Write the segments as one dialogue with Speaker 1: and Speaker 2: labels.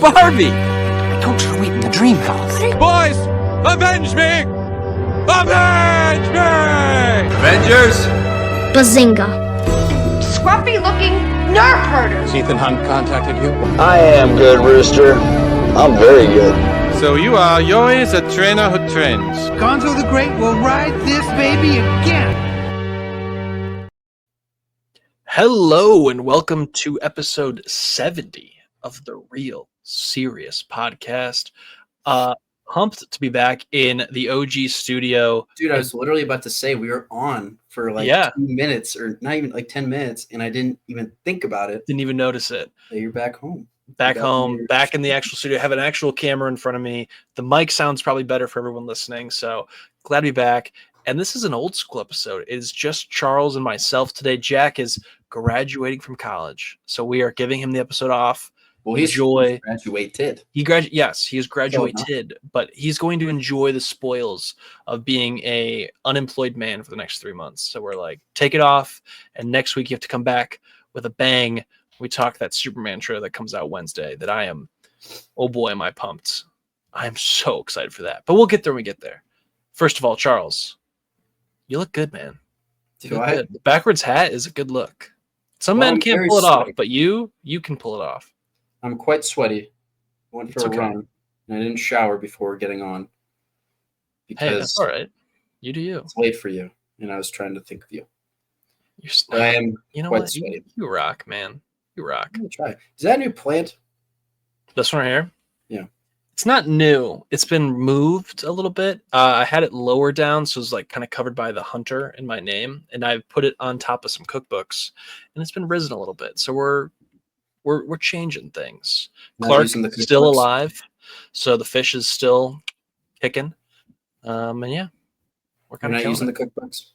Speaker 1: Barbie!
Speaker 2: I told you to wait in the dream house.
Speaker 1: Boys, avenge me! Avenge me! Avengers!
Speaker 3: Bazinga.
Speaker 4: Scruffy-looking nerf herders.
Speaker 2: Ethan Hunt contacted you?
Speaker 5: I am good, Rooster. I'm very good.
Speaker 1: So you are Yoi's a trainer who trains.
Speaker 6: Gonzo the Great will ride this baby again.
Speaker 7: Hello and welcome to episode 70 of the Real Serious Podcast. Pumped to be back in the OG studio.
Speaker 8: Dude, I was literally about to say we were on for 2 minutes or not even 10 minutes, and I didn't even think about it.
Speaker 7: Didn't even notice it.
Speaker 8: So you're back home.
Speaker 7: Back in the actual studio. I have an actual camera in front of me. The mic sounds probably better for everyone listening, so glad to be back. And this is an old school episode. It is just Charles and myself today. Jack is graduating from college, so we are giving him the episode off.
Speaker 8: Well, he's graduated.
Speaker 7: Yes, he has graduated, but he's going to enjoy the spoils of being a unemployed man for the next 3 months. So we're like, take it off, and next week you have to come back with a bang. We talk that Superman trailer that comes out Wednesday that I am, oh boy, am I pumped. I am so excited for that. But we'll get there when we get there. First of all, Charles, you look good, man. Good. The backwards hat is a good look. Some men can't pull it off, but you can pull it off.
Speaker 8: I'm quite sweaty. I went for a run, and I didn't shower before getting on.
Speaker 7: Hey, that's all right. You do you.
Speaker 8: It's late for you, and I was trying to think of you.
Speaker 7: I am quite sweaty. You rock, man. You rock.
Speaker 8: I'm gonna try. Is that a new plant?
Speaker 7: This one right here?
Speaker 8: Yeah.
Speaker 7: It's not new. It's been moved a little bit. I had it lower down, so it's like kind of covered by the hunter in my name, and I've put it on top of some cookbooks, and it's been risen a little bit. So we're changing things. Clark's still alive, so the fish is still kicking. And yeah, we're kind of
Speaker 8: using the cookbooks.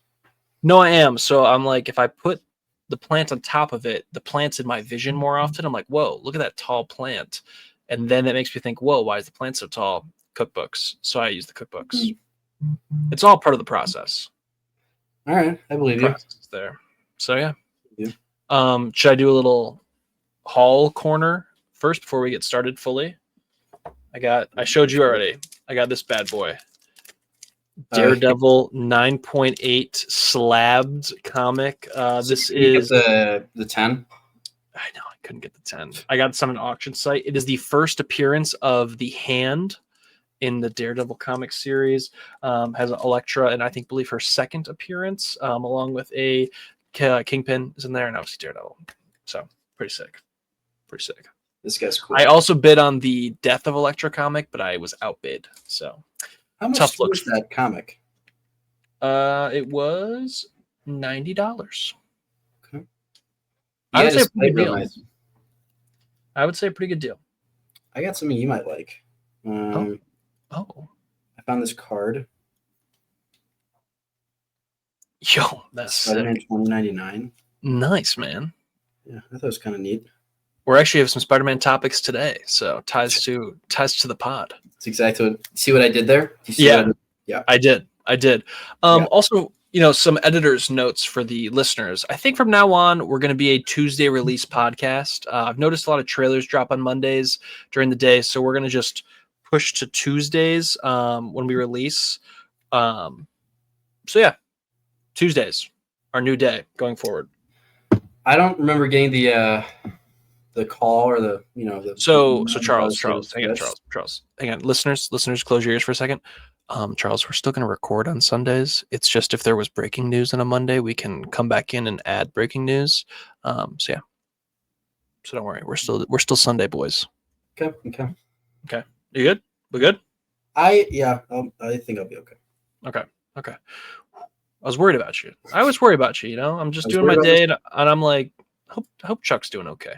Speaker 7: No, I am. So I'm like, if I put the plant on top of it, the plant's in my vision more often. I'm like, whoa, look at that tall plant. And then that makes me think, whoa, why is the plant so tall? Cookbooks. So I use the cookbooks. It's all part of the process.
Speaker 8: All right. I believe you.
Speaker 7: There. So yeah. Should I do a little haul corner first before we get started fully? I showed you already. I got this bad boy. Daredevil 9.8 slabbed comic. This is
Speaker 8: the 10.
Speaker 7: I know I couldn't get the 10. I got this on an auction site. It is the first appearance of the Hand in the Daredevil comic series. Has Elektra, and I believe her second appearance, along with a Kingpin is in there, and obviously Daredevil. So pretty sick.
Speaker 8: This guy's cool.
Speaker 7: I also bid on the Death of Elektra comic, but I was outbid. So
Speaker 8: how much was that comic?
Speaker 7: It was $90.
Speaker 8: Okay.
Speaker 7: I would say a pretty good deal. I would say a pretty good deal.
Speaker 8: I got something you might like.
Speaker 7: I
Speaker 8: found this card.
Speaker 7: Yo, that's
Speaker 8: Spider-Man 2099.
Speaker 7: Nice, man.
Speaker 8: Yeah, I thought it was kind of neat.
Speaker 7: We're actually have some Spider-Man topics today, so ties to the pod.
Speaker 8: That's exactly what. See what I did there?
Speaker 7: Yeah, I did. Also, some editor's notes for the listeners. I think from now on we're going to be a Tuesday release podcast. I've noticed a lot of trailers drop on Mondays during the day, so we're going to just push to Tuesdays when we release. So yeah, Tuesdays, our new day going forward.
Speaker 8: I don't remember getting the call or the
Speaker 7: So Charles, hang on, listeners, close your ears for a second. Charles, we're still going to record on Sundays. It's just if there was breaking news on a Monday, we can come back in and add breaking news. So yeah, so don't worry, we're still Sunday boys.
Speaker 8: Okay.
Speaker 7: You good? We good?
Speaker 8: I think I'll be okay.
Speaker 7: Okay. I was worried about you. I always worry about you. I'm just doing my day, and I'm like, hope Chuck's doing okay.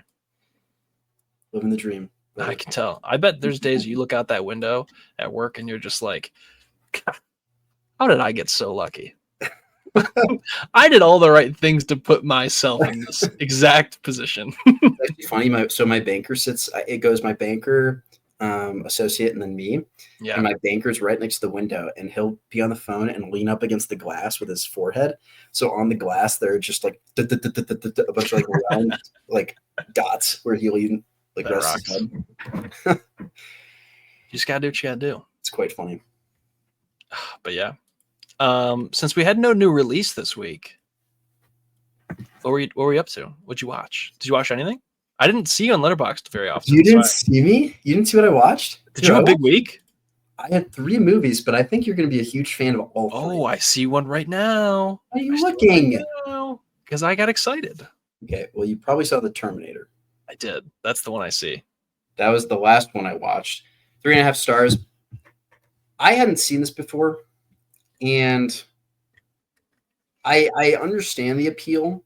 Speaker 8: Living the dream.
Speaker 7: I can tell. I bet there's days you look out that window at work and you're just like, how did I get so lucky? I did all the right things to put myself in this exact position.
Speaker 8: It's actually funny. My banker sits, it goes my banker, associate, and then me.
Speaker 7: Yeah.
Speaker 8: And my banker's right next to the window, and he'll be on the phone and lean up against the glass with his forehead. So on the glass, there are just like a bunch of like round like dots where he'll even like
Speaker 7: That
Speaker 8: rests his
Speaker 7: rocks.
Speaker 8: head.
Speaker 7: You just gotta do what you gotta do.
Speaker 8: It's quite funny.
Speaker 7: But yeah. Since we had no new release this week, what were you up to? What'd you watch? Did you watch anything? I didn't see you on Letterboxd very often.
Speaker 8: You didn't see me? You didn't see what I watched?
Speaker 7: Did you have a big week?
Speaker 8: I had 3 movies, but I think you're going to be a huge fan of all 3.
Speaker 7: Oh, I see one right now.
Speaker 8: What are you looking?
Speaker 7: Because I got excited.
Speaker 8: Okay, well, you probably saw The Terminator.
Speaker 7: I did. That's the one I see.
Speaker 8: That was the last one I watched. 3.5 stars. I hadn't seen this before, and I understand the appeal.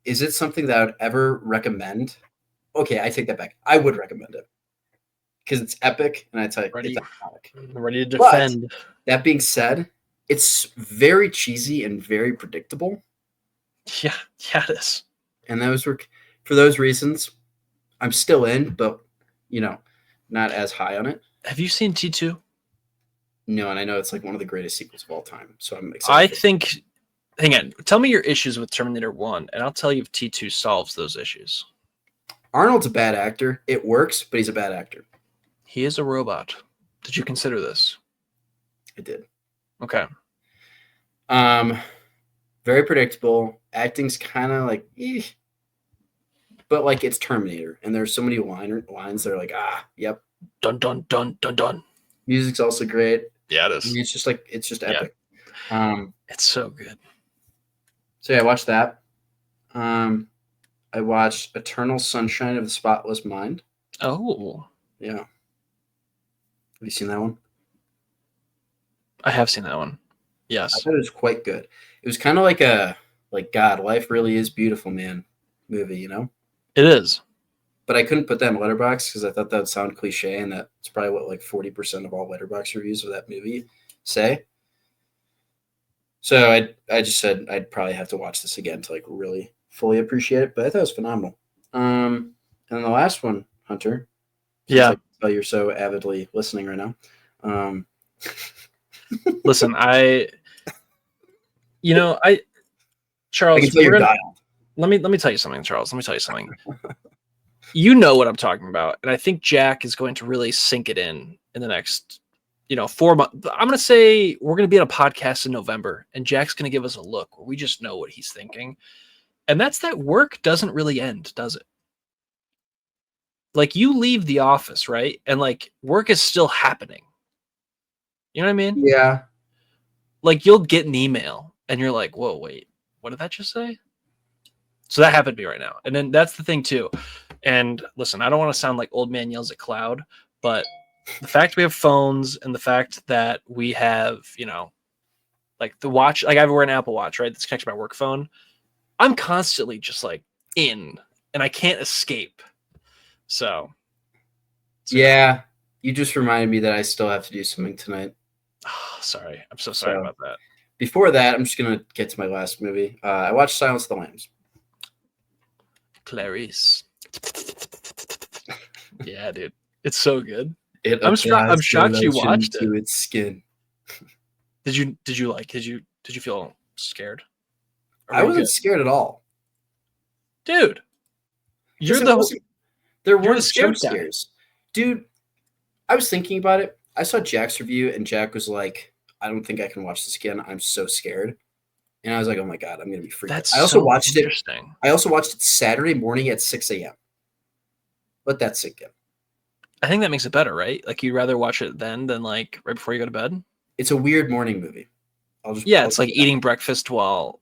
Speaker 8: Is it something that I would ever recommend? Okay, I take that back. I would recommend it because it's epic and it's iconic.
Speaker 7: Ready to defend.
Speaker 8: But that being said, it's very cheesy and very predictable.
Speaker 7: Yeah, it is.
Speaker 8: And those were for those reasons. I'm still in, but not as high on it.
Speaker 7: Have you seen T2?
Speaker 8: No, and I know it's like one of the greatest sequels of all time. So I'm excited.
Speaker 7: I think. Hang on. Tell me your issues with Terminator 1, and I'll tell you if T2 solves those issues.
Speaker 8: Arnold's a bad actor. It works, but he's a bad actor.
Speaker 7: He is a robot. Did you consider this?
Speaker 8: I did.
Speaker 7: Okay.
Speaker 8: Very predictable. Acting's kind of like, but like it's Terminator, and there's so many lines that are like, yep.
Speaker 7: Dun dun dun dun dun.
Speaker 8: Music's also great.
Speaker 7: Yeah, it is.
Speaker 8: I mean, it's just epic.
Speaker 7: It's so good.
Speaker 8: So yeah, I watched that. I watched Eternal Sunshine of the Spotless Mind.
Speaker 7: Oh.
Speaker 8: Yeah. Have you seen that one?
Speaker 7: I have seen that one. Yes.
Speaker 8: I thought it was quite good. It was kind of like God, life really is beautiful, man movie,
Speaker 7: It is.
Speaker 8: But I couldn't put that in Letterboxd because I thought that would sound cliche, and that's probably what like 40% of all Letterboxd reviews of that movie say. So I just said I'd probably have to watch this again to like really fully appreciate it. But I thought it was phenomenal. And then the last one, Hunter.
Speaker 7: Yeah.
Speaker 8: You're so avidly listening right now.
Speaker 7: Listen, Charles,
Speaker 8: I can tell you're dialed.
Speaker 7: Let me tell you something, Charles. Let me tell you something. You know what I'm talking about, and I think Jack is going to really sink it in the next 4 months. I'm going to say we're going to be on a podcast in November, and Jack's going to give us a look where we just know what he's thinking. And that's that work doesn't really end, does it? Like you leave the office, right? And like work is still happening. You know what I mean?
Speaker 8: Yeah.
Speaker 7: Like you'll get an email and you're like, whoa, wait, what did that just say? So that happened to me right now. And then that's the thing too. And listen, I don't want to sound like old man yells at cloud, but the fact we have phones and the fact that we have, like the watch, like I wear an Apple Watch, right? That's connected to my work phone. I'm constantly just like in and I can't escape. So
Speaker 8: yeah, you just reminded me that I still have to do something tonight.
Speaker 7: Oh, sorry. I'm so sorry about that.
Speaker 8: Before that, I'm just going to get to my last movie. I watched Silence of the Lambs.
Speaker 7: Clarice. Yeah, dude. It's so good.
Speaker 8: I'm
Speaker 7: shocked you watched it.
Speaker 8: Its skin.
Speaker 7: Did you feel scared?
Speaker 8: I wasn't scared at all.
Speaker 7: Dude.
Speaker 8: There weren't jump scares. Dude, I was thinking about it. I saw Jack's review and Jack was like, I don't think I can watch this again. I'm so scared. And I was like, oh my God, I'm going to be freaked out. I also watched it Saturday morning at 6 a.m. Let that sink in.
Speaker 7: I think that makes it better, right? Like you'd rather watch it then than like right before you go to bed?
Speaker 8: It's a weird morning movie.
Speaker 7: It's like eating breakfast while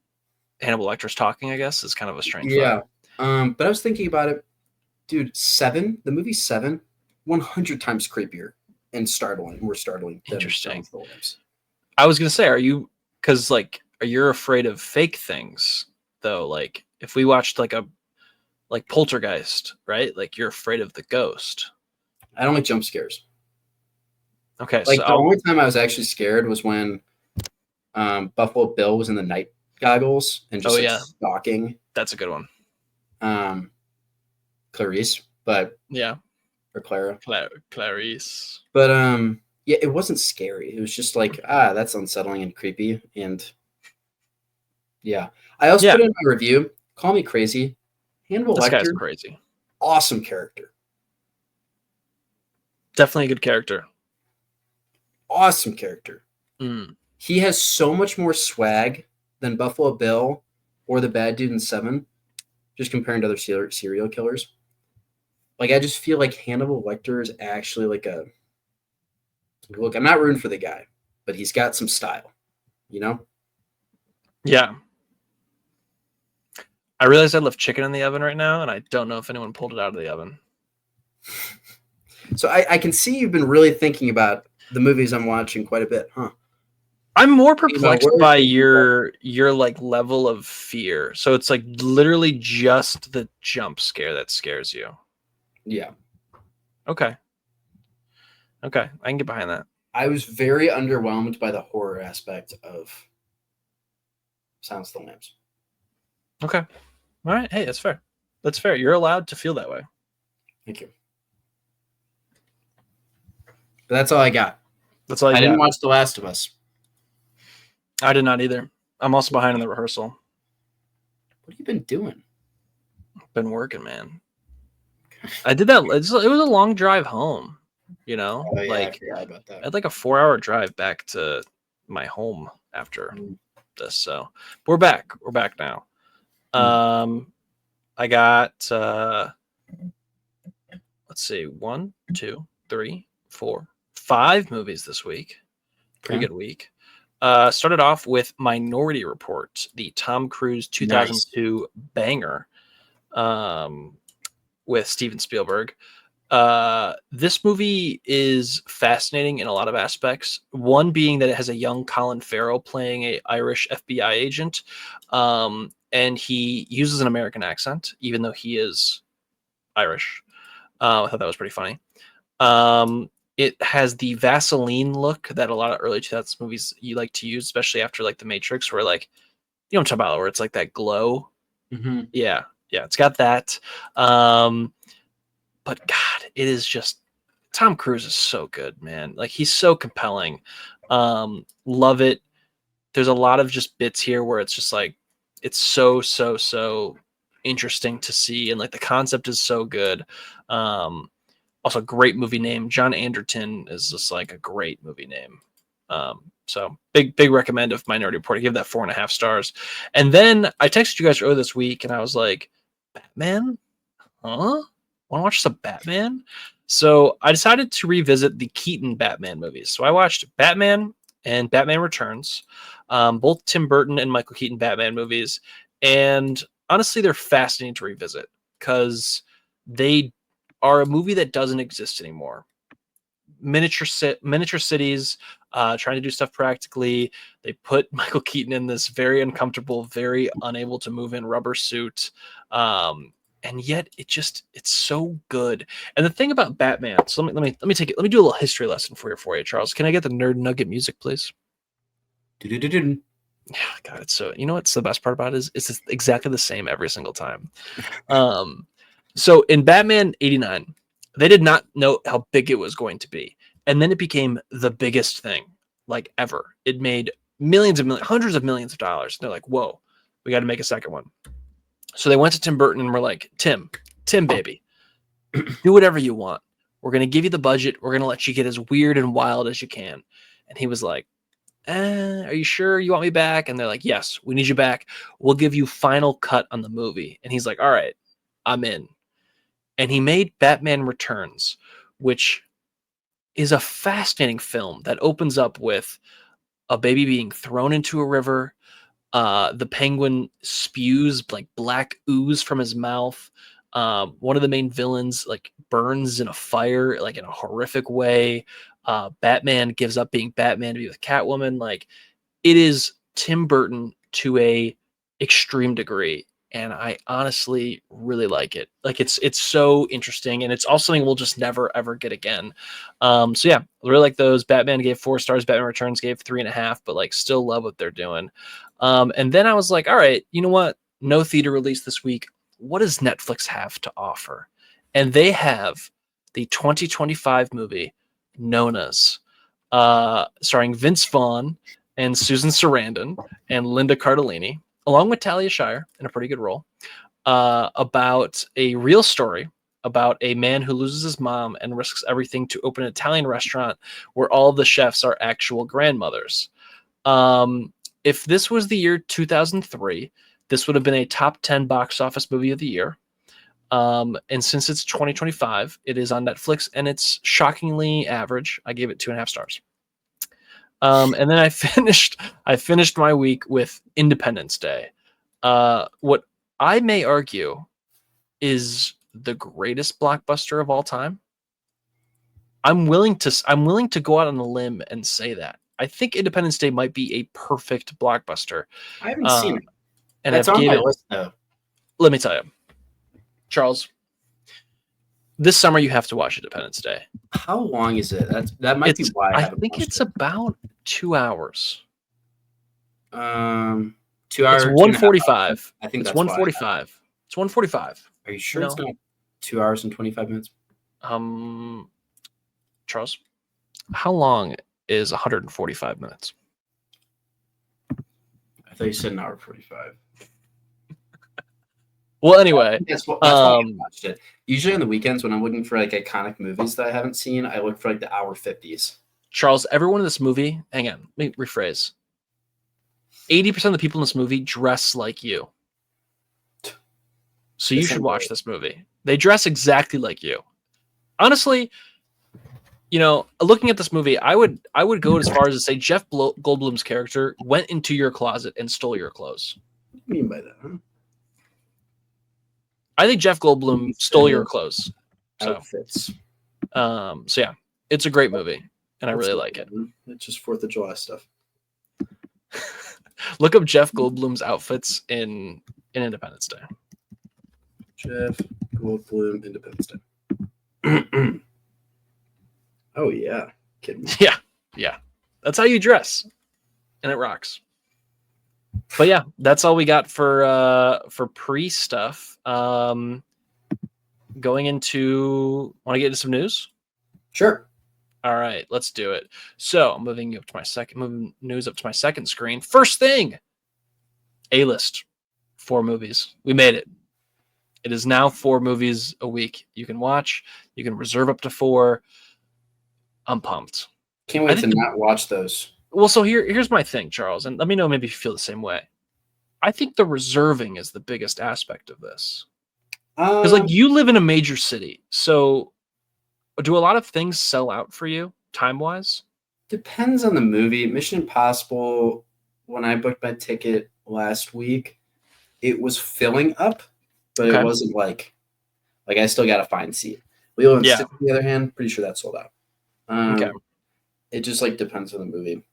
Speaker 7: Hannibal Lecter's talking, I guess, is kind of a strange
Speaker 8: vibe. But I was thinking about it. Dude, the movie 7, 100 times creepier and more startling.
Speaker 7: Interesting. I was going to say, are you afraid of fake things though? Like if we watched like Poltergeist, right? Like you're afraid of the ghost.
Speaker 8: I don't like jump scares.
Speaker 7: Okay.
Speaker 8: Like the only time I was actually scared was when Buffalo Bill was in the night goggles and just stalking.
Speaker 7: That's a good one.
Speaker 8: Clarice, but or Clara.
Speaker 7: Clarice.
Speaker 8: But it wasn't scary. It was just like, that's unsettling and creepy. And I also put in my review, call me crazy. Hannibal Lecter,
Speaker 7: guy's crazy.
Speaker 8: Awesome character.
Speaker 7: Definitely a good character.
Speaker 8: Awesome character.
Speaker 7: Mm.
Speaker 8: He has so much more swag than Buffalo Bill or the bad dude in Seven, just comparing to other serial killers. Like, I just feel like Hannibal Lecter is actually like a look. I'm not rooting for the guy, but he's got some style, you know?
Speaker 7: Yeah. I realized I left chicken in the oven right now, and I don't know if anyone pulled it out of the oven.
Speaker 8: So I can see you've been really thinking about the movies I'm watching quite a bit, huh?
Speaker 7: I'm more perplexed by your like level of fear. So it's like literally just the jump scare that scares you.
Speaker 8: Yeah.
Speaker 7: Okay. Okay, I can get behind that.
Speaker 8: I was very underwhelmed by the horror aspect of Silence of the Lambs.
Speaker 7: Okay. All right. Hey, that's fair. That's fair. You're allowed to feel that way.
Speaker 8: Thank you. But that's all I got.
Speaker 7: That's all
Speaker 8: I didn't watch The Last of Us.
Speaker 7: I did not either. I'm also behind in the rehearsal.
Speaker 8: What have you been doing?
Speaker 7: Been working, man. I did that. It was a long drive home, you know?
Speaker 8: Oh, yeah,
Speaker 7: like,
Speaker 8: I forgot about that.
Speaker 7: I had like a 4-hour drive back to my home after this. So we're back. We're back now. I got, let's see, 1, 2, 3, 4, 5 movies this week. Pretty good week. Started off with Minority Report, the Tom Cruise 2002 banger, with Steven Spielberg. This movie is fascinating in a lot of aspects. One being that it has a young Colin Farrell playing an Irish FBI agent, and he uses an American accent, even though he is Irish. I thought that was pretty funny. It has the Vaseline look that a lot of early 2000s movies you like to use, especially after like The Matrix, where like, you know what I'm talking about, where it's like that glow.
Speaker 8: Mm-hmm.
Speaker 7: Yeah, it's got that. But God, it is just, Tom Cruise is so good, man. Like, he's so compelling. Love it. There's a lot of just bits here where it's just like, it's so interesting to see, and like the concept is so good. Also, great movie name. John Anderton is just like a great movie name. So big recommend of Minority Report. I give that 4.5 stars. And then I texted you guys earlier this week, and I was like, Batman? Huh? Want to watch some Batman? So I decided to revisit the Keaton Batman movies. So I watched Batman and Batman Returns, both Tim Burton and Michael Keaton Batman movies. And honestly, they're fascinating to revisit because they are a movie that doesn't exist anymore. Miniature cities, trying to do stuff practically. They put Michael Keaton in this very uncomfortable, very unable to move in rubber suit. And yet it's so good. And the thing about Batman, so let me do a little history lesson for you, Charles. Can I get the Nerd Nugget music, please? Yeah, God, it's so, you know what's the best part about it is it's exactly the same every single time. So in Batman 89, they did not know how big it was going to be. And then it became the biggest thing like ever. It made hundreds of millions of dollars. And they're like, whoa, we got to make a second one. So they went to Tim Burton and were like, Tim, baby, do whatever you want. We're going to give you the budget. We're going to let you get as weird and wild as you can. And he was like, are you sure you want me back? And they're like, yes, we need you back. We'll give you final cut on the movie. And he's like, all right, I'm in. And he made Batman Returns, which is a fascinating film that opens up with a baby being thrown into a river. The Penguin spews like black ooze from his mouth. One of the main villains like burns in a fire, like in a horrific way. Batman gives up being Batman to be with Catwoman. Like, it is Tim Burton to a extreme degree. And I honestly really like it. Like, it's so interesting, and it's also something we'll just never ever get again. So yeah, I really like those. Batman gave 4 stars. Batman Returns gave 3.5, but like still love what they're doing. And then I was like, all right, you know what? No theater release this week. What does Netflix have to offer? And they have the 2025 movie Nonas, starring Vince Vaughn and Susan Sarandon and Linda Cardellini, along with Talia Shire in a pretty good role, about a real story about a man who loses his mom and risks everything to open an Italian restaurant where all the chefs are actual grandmothers. If this was the year 2003, this would have been a top 10 box office movie of the year. And since it's 2025, it is on Netflix and it's shockingly average. I gave it 2.5 stars. And then I finished my week with Independence Day. What I may argue is the greatest blockbuster of all time. I'm willing to go out on a limb and say that. I think Independence Day might be a perfect blockbuster.
Speaker 8: I haven't seen it.
Speaker 7: And
Speaker 8: that's on my list, though.
Speaker 7: Let me tell you, Charles, this summer you have to watch Independence Day.
Speaker 8: How long is it? That might be why
Speaker 7: I think it's about 2 hours.
Speaker 8: 2 hours.
Speaker 7: It's 145.
Speaker 8: I think
Speaker 7: it's
Speaker 8: that's
Speaker 7: 145. It's 145.
Speaker 8: Are you sure it's not 2 hours and 25 minutes?
Speaker 7: Charles, how long is 145 minutes?
Speaker 8: I thought you said an hour 45.
Speaker 7: Well, anyway,
Speaker 8: that's why I watched it. Usually on the weekends when I'm looking for like iconic movies that I haven't seen, I look for like the hour 50s.
Speaker 7: Charles, everyone in this movie, hang on, let me rephrase. 80% of the people in this movie dress like you. So you should watch this movie. They dress exactly like you. Honestly, looking at this movie, I would go as far as to say Jeff Goldblum's character went into your closet and stole your clothes.
Speaker 8: What do you mean by that? Huh?
Speaker 7: I think Jeff Goldblum stole your clothes.
Speaker 8: Outfits.
Speaker 7: So yeah, it's a great movie, and I really like it.
Speaker 8: It's just 4th of July stuff.
Speaker 7: Look up Jeff Goldblum's outfits in Independence Day.
Speaker 8: Jeff Goldblum, Independence Day. Oh yeah, kidding me.
Speaker 7: Yeah. That's how you dress, and it rocks. But yeah, that's all we got for pre stuff. Going into, want to get into some news?
Speaker 8: Sure.
Speaker 7: All right, let's do it. So I'm moving news up to my second screen. First thing, A-list, 4 movies. We made it. It is now 4 movies a week you can watch. You can reserve up to 4. I'm pumped.
Speaker 8: Can't wait to not watch those.
Speaker 7: Well, so here's my thing, Charles, and let me know maybe if you feel the same way. I think the reserving is the biggest aspect of this. Because like you live in a major city, so do a lot of things sell out for you time-wise?
Speaker 8: Depends on the movie. Mission Impossible, when I booked my ticket last week, it was filling up, but it wasn't like I still got a fine seat. Lilo and Stitch, on the other hand, pretty sure that's sold out.
Speaker 7: Okay.
Speaker 8: It just like depends on the movie.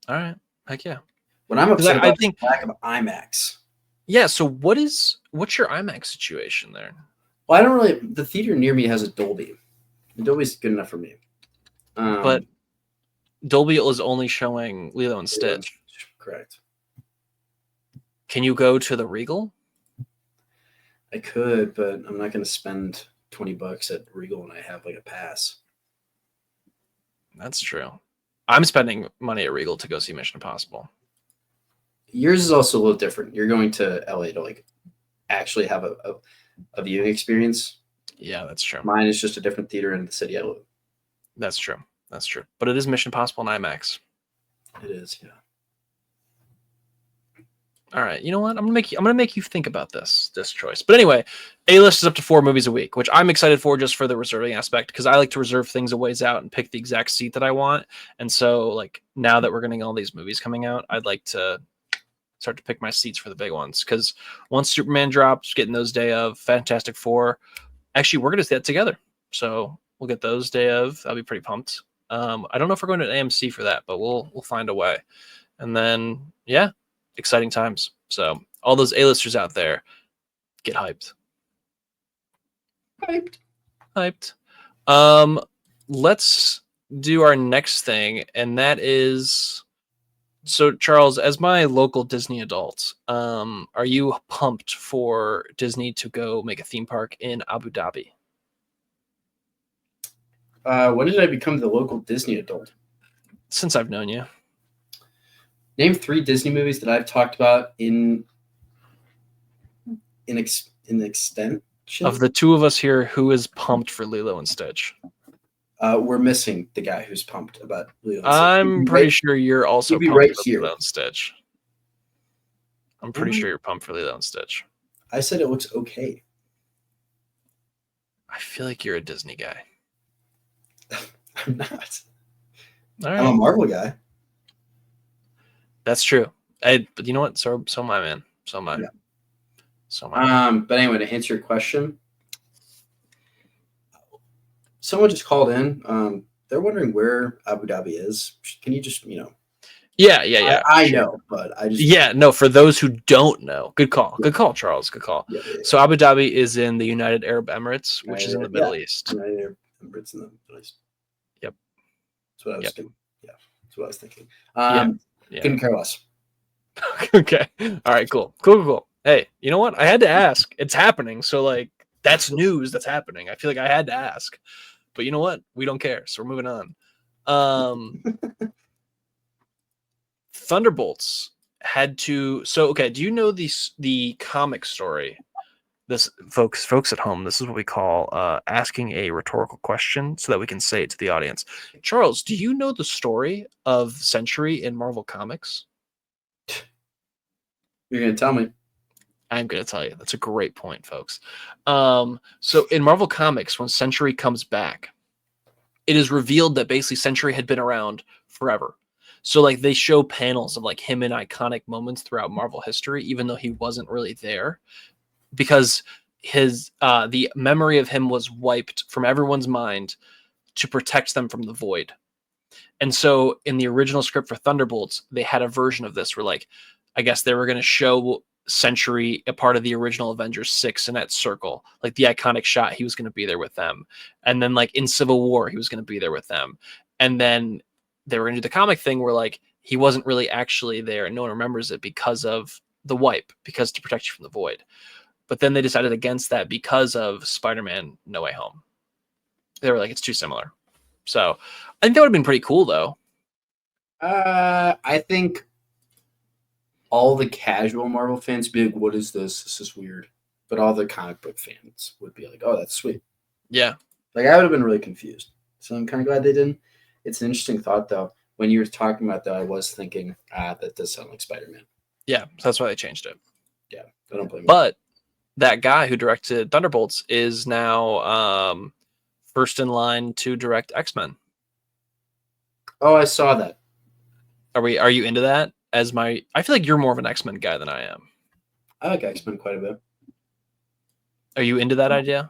Speaker 7: All right. Heck yeah.
Speaker 8: When I'm upset about the lack of IMAX.
Speaker 7: Yeah, so what's your IMAX situation there?
Speaker 8: Well, I don't really. The theater near me has a Dolby. The Dolby's good enough for me.
Speaker 7: But Dolby is only showing Lilo and Stitch.
Speaker 8: Correct.
Speaker 7: Can you go to the Regal?
Speaker 8: I could, but I'm not going to spend $20 at Regal when I have like a pass.
Speaker 7: That's true. I'm spending money at Regal to go see Mission Impossible.
Speaker 8: Yours is also a little different. You're going to LA to like actually have a viewing experience.
Speaker 7: Yeah, that's true.
Speaker 8: Mine is just a different theater in the city I live.
Speaker 7: That's true. That's true. But it is Mission Impossible in IMAX.
Speaker 8: It is, yeah.
Speaker 7: All right. You know what? I'm gonna make you think about this choice. But anyway, A-list is up to 4 movies a week, which I'm excited for just for the reserving aspect, because I like to reserve things a ways out and pick the exact seat that I want. And so like now that we're getting all these movies coming out, I'd like to start to pick my seats for the big ones, because once Superman drops, getting those day of, Fantastic Four, actually we're gonna see that together, so we'll get those day of. I'll be pretty pumped. I don't know if we're going to an AMC for that, but we'll find a way. And then yeah, exciting times. So all those A-listers out there, get hyped. Let's do our next thing, and that is, so Charles, as my local Disney adult, are you pumped for Disney to go make a theme park in Abu Dhabi?
Speaker 8: When did I become the local Disney adult?
Speaker 7: Since I've known you.
Speaker 8: Name 3 Disney movies that I've talked about in extent. shit.
Speaker 7: Of the two of us here, who is pumped for Lilo and Stitch?
Speaker 8: We're missing the guy who's pumped about Lilo and Stitch.
Speaker 7: I'm pretty sure you're also
Speaker 8: he'd be
Speaker 7: pumped
Speaker 8: right
Speaker 7: for
Speaker 8: here.
Speaker 7: Lilo and Stitch. I'm pretty sure you're pumped for Lilo and Stitch.
Speaker 8: I said it looks okay.
Speaker 7: I feel like you're a Disney guy.
Speaker 8: I'm not.
Speaker 7: All right.
Speaker 8: I'm a Marvel guy.
Speaker 7: That's true. But you know what? So am I, man. So am I.
Speaker 8: Yeah.
Speaker 7: So am I.
Speaker 8: But anyway, to answer your question, someone just called in. They're wondering where Abu Dhabi is. Can you just,
Speaker 7: Yeah.
Speaker 8: I
Speaker 7: sure.
Speaker 8: know, but I just
Speaker 7: For those who don't know, good call. Good call, Charles. Good call.
Speaker 8: Yeah.
Speaker 7: So Abu Dhabi is in the United Arab Emirates, which is in the Middle East.
Speaker 8: United Arab Emirates in the Middle East.
Speaker 7: Yep.
Speaker 8: That's what I was thinking. Yeah, that's what I was thinking.
Speaker 7: Yeah.
Speaker 8: Couldn't care less.
Speaker 7: Okay. All right, cool. Hey, you know what? I had to ask. It's happening. So like that's news that's happening. I feel like I had to ask. But you know what? We don't care. So we're moving on. Thunderbolts had to do you know the comic story? This folks at home, this is what we call asking a rhetorical question so that we can say it to the audience. Charles, do you know the story of Sentry in Marvel Comics?
Speaker 8: You're gonna tell me.
Speaker 7: I'm going to tell you. That's a great point, folks. So in Marvel Comics, when Sentry comes back, it is revealed that basically Sentry had been around forever. So like they show panels of like him in iconic moments throughout Marvel history, even though he wasn't really there, because his the memory of him was wiped from everyone's mind to protect them from the void. And so in the original script for Thunderbolts, they had a version of this where like, I guess they were going to show Sentry a part of the original Avengers 6 in that circle, like the iconic shot, he was going to be there with them. And then like in Civil War, he was going to be there with them. And then they were going to do the comic thing where like he wasn't really actually there and no one remembers it because of the wipe, because to protect you from the void. But then they decided against that because of Spider-Man No Way Home. They were like, it's too similar. So I think that would have been pretty cool though.
Speaker 8: I think all the casual Marvel fans would be like, what is this? This is weird. But all the comic book fans would be like, oh, that's sweet.
Speaker 7: Yeah.
Speaker 8: Like I would have been really confused. So I'm kind of glad they didn't. It's an interesting thought though. When you were talking about that, I was thinking, that does sound like Spider-Man.
Speaker 7: Yeah. So that's why they changed it.
Speaker 8: Yeah. I don't blame you.
Speaker 7: But that guy who directed Thunderbolts is now first in line to direct X-Men.
Speaker 8: Oh, I saw that.
Speaker 7: Are you into that? I feel like you're more of an X-Men guy than I am.
Speaker 8: I like X-Men quite a bit.
Speaker 7: Are you into that idea?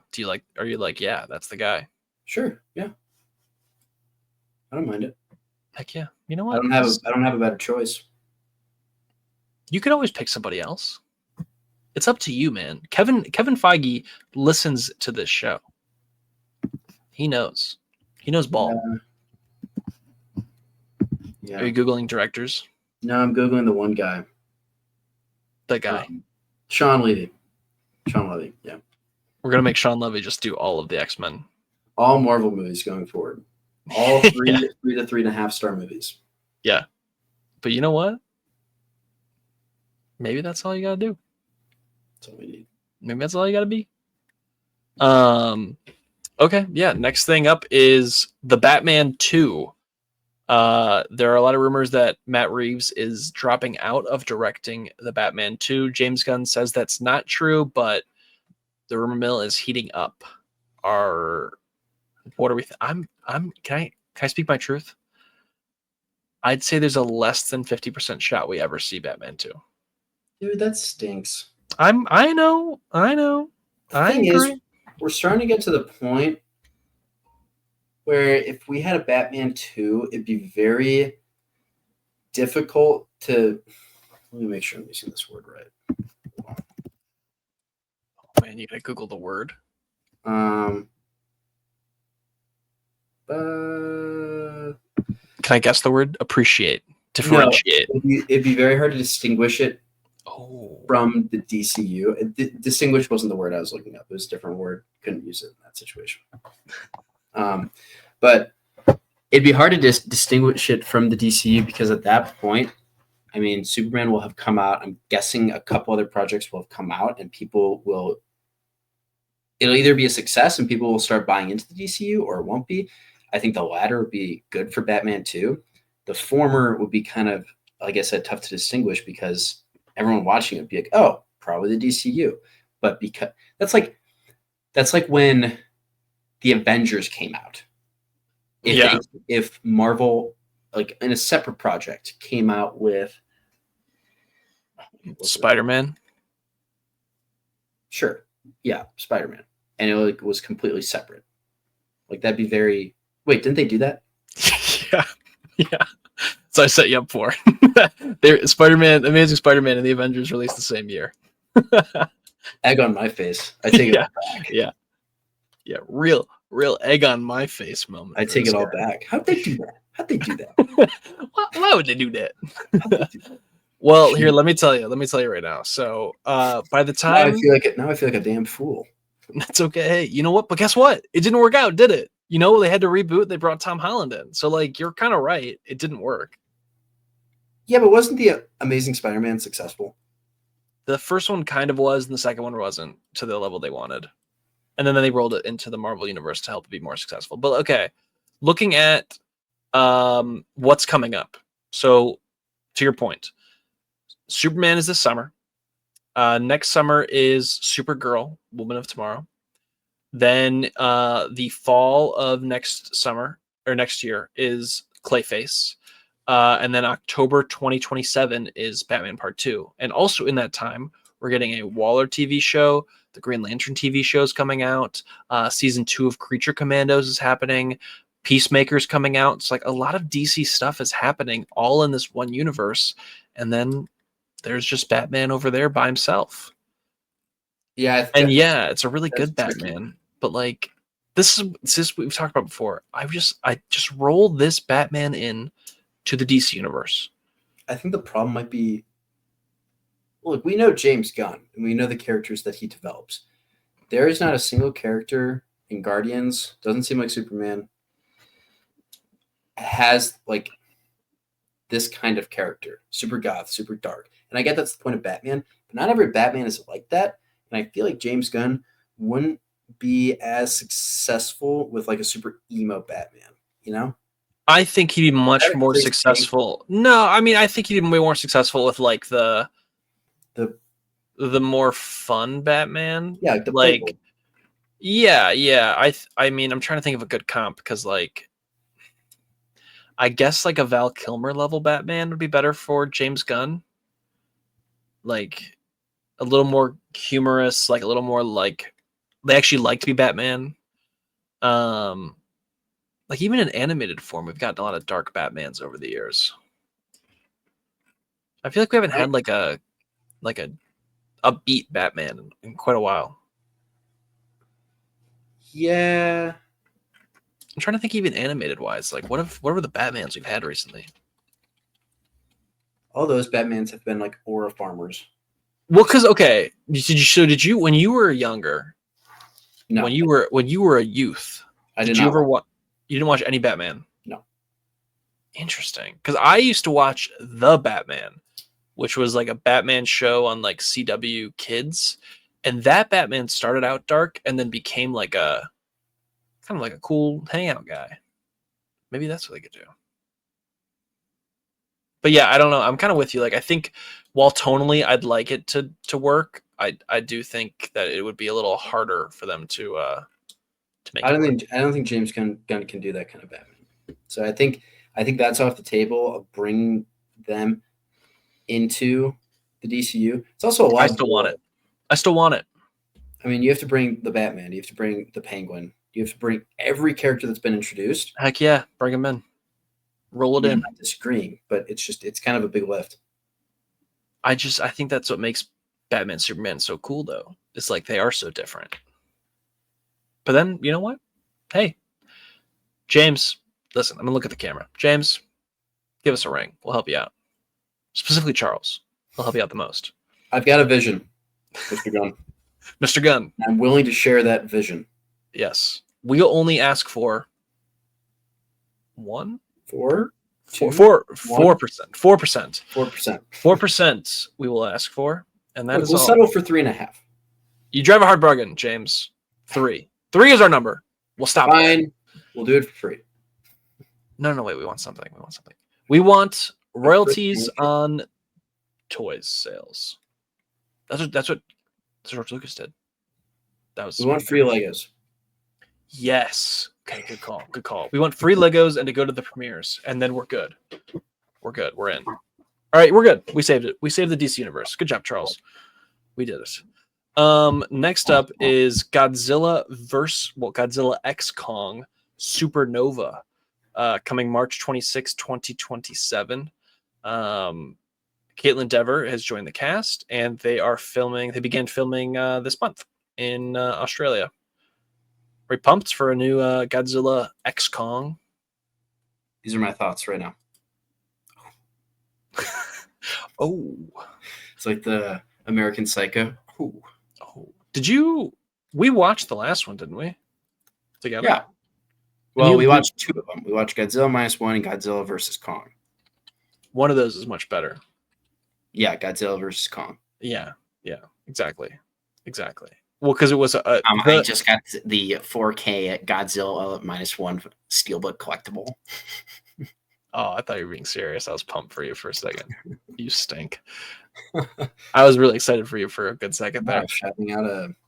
Speaker 7: Are you like, yeah, that's the guy?
Speaker 8: Sure. Yeah. I don't mind it.
Speaker 7: Heck yeah. You know what?
Speaker 8: I don't have a better choice.
Speaker 7: You could always pick somebody else. It's up to you, man. Kevin Feige listens to this show. He knows. He knows ball.
Speaker 8: Yeah.
Speaker 7: Are you Googling directors?
Speaker 8: No, I'm Googling the one guy.
Speaker 7: The guy.
Speaker 8: Sean Levy. Yeah.
Speaker 7: We're going to make Sean Levy just do all of the X-Men.
Speaker 8: All Marvel movies going forward. All three
Speaker 7: Yeah.
Speaker 8: to 3.5 star movies.
Speaker 7: Yeah. But you know what? Maybe that's all you got to do.
Speaker 8: That's all we need.
Speaker 7: Maybe that's all you got to be. Okay. Yeah. Next thing up is the Batman 2. There are a lot of rumors that Matt Reeves is dropping out of directing the Batman 2. James Gunn says that's not true, but the rumor mill is heating up. What are we? Can I speak my truth? I'd say there's a less than 50% shot we ever see Batman 2.
Speaker 8: Dude, that stinks.
Speaker 7: I know.
Speaker 8: The thing
Speaker 7: agree.
Speaker 8: is, we're starting to get to the point where if we had a Batman 2, it'd be very difficult to. Let me make sure I'm using this word right.
Speaker 7: Oh man, you gotta Google the word. Can I guess the word? Appreciate. Differentiate.
Speaker 8: No, it'd be very hard to distinguish it
Speaker 7: Oh.
Speaker 8: from the DCU. Distinguish wasn't the word I was looking up. It was a different word. Couldn't use it in that situation. But it'd be hard to distinguish it from the DCU because at that point, I mean, Superman will have come out. I'm guessing a couple other projects will have come out and people will it'll either be a success and people will start buying into the DCU, or it won't be. I think the latter would be good for Batman too. The former would be kind of, like I said, tough to distinguish because everyone watching it would be like, oh, probably the DCU. But because that's like when the Avengers came out. If Marvel, like in a separate project, came out with
Speaker 7: Spider-Man.
Speaker 8: Sure. Yeah, Spider-Man. And it was completely separate. Like that'd be very. Wait, didn't they do that?
Speaker 7: Yeah. So I set you up for. Spider-Man, Amazing Spider-Man, and the Avengers released the same year.
Speaker 8: Egg on my face. I take it all back.
Speaker 7: Yeah. Real egg on my face moment.
Speaker 8: I take it all back. How'd they do that?
Speaker 7: Why would they do that? Well, here, let me tell you right now. So, by the time
Speaker 8: now I feel like a damn fool.
Speaker 7: That's okay. Hey, you know what? But guess what? It didn't work out, did it? You know, they had to reboot. They brought Tom Holland in. So, like, you're kind of right. It didn't work.
Speaker 8: Yeah, but wasn't the Amazing Spider-Man successful?
Speaker 7: The first one kind of was, and the second one wasn't to the level they wanted. And then they rolled it into the Marvel Universe to help it be more successful. But okay, looking at what's coming up. So, to your point, Superman is this summer. Next summer is Supergirl, Woman of Tomorrow. Then the fall of next summer or next year is Clayface. And then October 2027 is Batman Part 2. And also in that time, we're getting a Waller TV show. The Green Lantern TV show is coming out. Season 2 of Creature Commandos is happening. Peacemaker's coming out. It's like a lot of DC stuff is happening all in this one universe. And then there's just Batman over there by himself.
Speaker 8: Yeah.
Speaker 7: It's a really good Batman. Tricky. But like, this is what we've talked about before. I just roll this Batman in to the DC universe.
Speaker 8: I think the problem might be, look, we know James Gunn and we know the characters that he develops. There is not a single character in Guardians, doesn't seem like Superman, has like this kind of character, super goth, super dark. And I get that's the point of Batman, but not every Batman is like that. And I feel like James Gunn wouldn't be as successful with like a super emo Batman, you know?
Speaker 7: I think he'd be much more successful. No, I mean, I think he'd be way more successful with like the more fun Batman.
Speaker 8: Yeah,
Speaker 7: like yeah. I mean, I'm trying to think of a good comp because like I guess like a Val Kilmer level Batman would be better for James Gunn. Like a little more humorous, like a little more like they actually like to be Batman. Like even in animated form, we've gotten a lot of dark Batmans over the years. I feel like we haven't had like a upbeat Batman in quite a while.
Speaker 8: Yeah.
Speaker 7: I'm trying to think even animated wise. Like what were the Batmans we've had recently?
Speaker 8: All those Batmans have been like aura farmers.
Speaker 7: Well, because okay, did you when you were younger?
Speaker 8: No.
Speaker 7: When you were a youth, did you ever watch? You didn't watch any Batman?
Speaker 8: No.
Speaker 7: Interesting, because I used to watch The Batman, which was like a Batman show on like CW Kids, and that Batman started out dark and then became like a kind of like a cool hangout guy. Maybe that's what they could do. But yeah, I don't know. I'm kind of with you. Like I think while tonally I'd like it to work, I do think that it would be a little harder for them to make. I
Speaker 8: don't think James Gunn can do that kind of Batman. So I think that's off the table of bringing them into the DCU. It's also a lot.
Speaker 7: I still want it.
Speaker 8: I mean, you have to bring the Batman. You have to bring the Penguin. You have to bring every character that's been introduced.
Speaker 7: Heck yeah, bring them in. Roll it in.
Speaker 8: I'm not disagreeing, but it's kind of a big lift.
Speaker 7: I think that's what makes Batman Superman so cool, though. It's like they are so different. But then, you know what? Hey, James, listen, I'm going to look at the camera. James, give us a ring. We'll help you out. Specifically Charles. We'll help you out the most.
Speaker 8: I've got a vision, Mr. Gunn.
Speaker 7: Mr. Gunn.
Speaker 8: I'm willing to share that vision.
Speaker 7: Yes. We'll only ask for 4%. 4% we will ask for. And we'll
Speaker 8: settle for 3.5.
Speaker 7: You drive a hard bargain, James. 3. 3 is our number. We'll stop.
Speaker 8: Fine. We'll do it for free.
Speaker 7: No, wait. We want something. We want royalties on toys sales. That's what George Lucas did.
Speaker 8: We want free Legos.
Speaker 7: Yes. Okay, good call. We want free Legos and to go to the premieres, and then we're good. We're in. All right, we're good. We saved it. We saved the DC universe. Good job, Charles. We did it. Next up is Godzilla X Kong Supernova, coming March 26, 2027. Caitlin Dever has joined the cast, and they began filming this month in Australia. Are we pumped for a new Godzilla X Kong?
Speaker 8: These are my thoughts right now.
Speaker 7: Oh.
Speaker 8: It's like the American Psycho. Ooh.
Speaker 7: Oh. We watched the last one, didn't we? Together?
Speaker 8: Yeah. Well, we watched 2 of them. We watched Godzilla -1 and Godzilla vs. Kong.
Speaker 7: One of those is much better.
Speaker 8: Yeah, Godzilla vs. Kong.
Speaker 7: Yeah, exactly. Well, because it was
Speaker 8: I just got the 4K Godzilla -1 Steelbook collectible.
Speaker 7: Oh, I thought you were being serious. I was pumped for you for a second. You stink. I was really excited for you for a good second there.
Speaker 8: Shouting out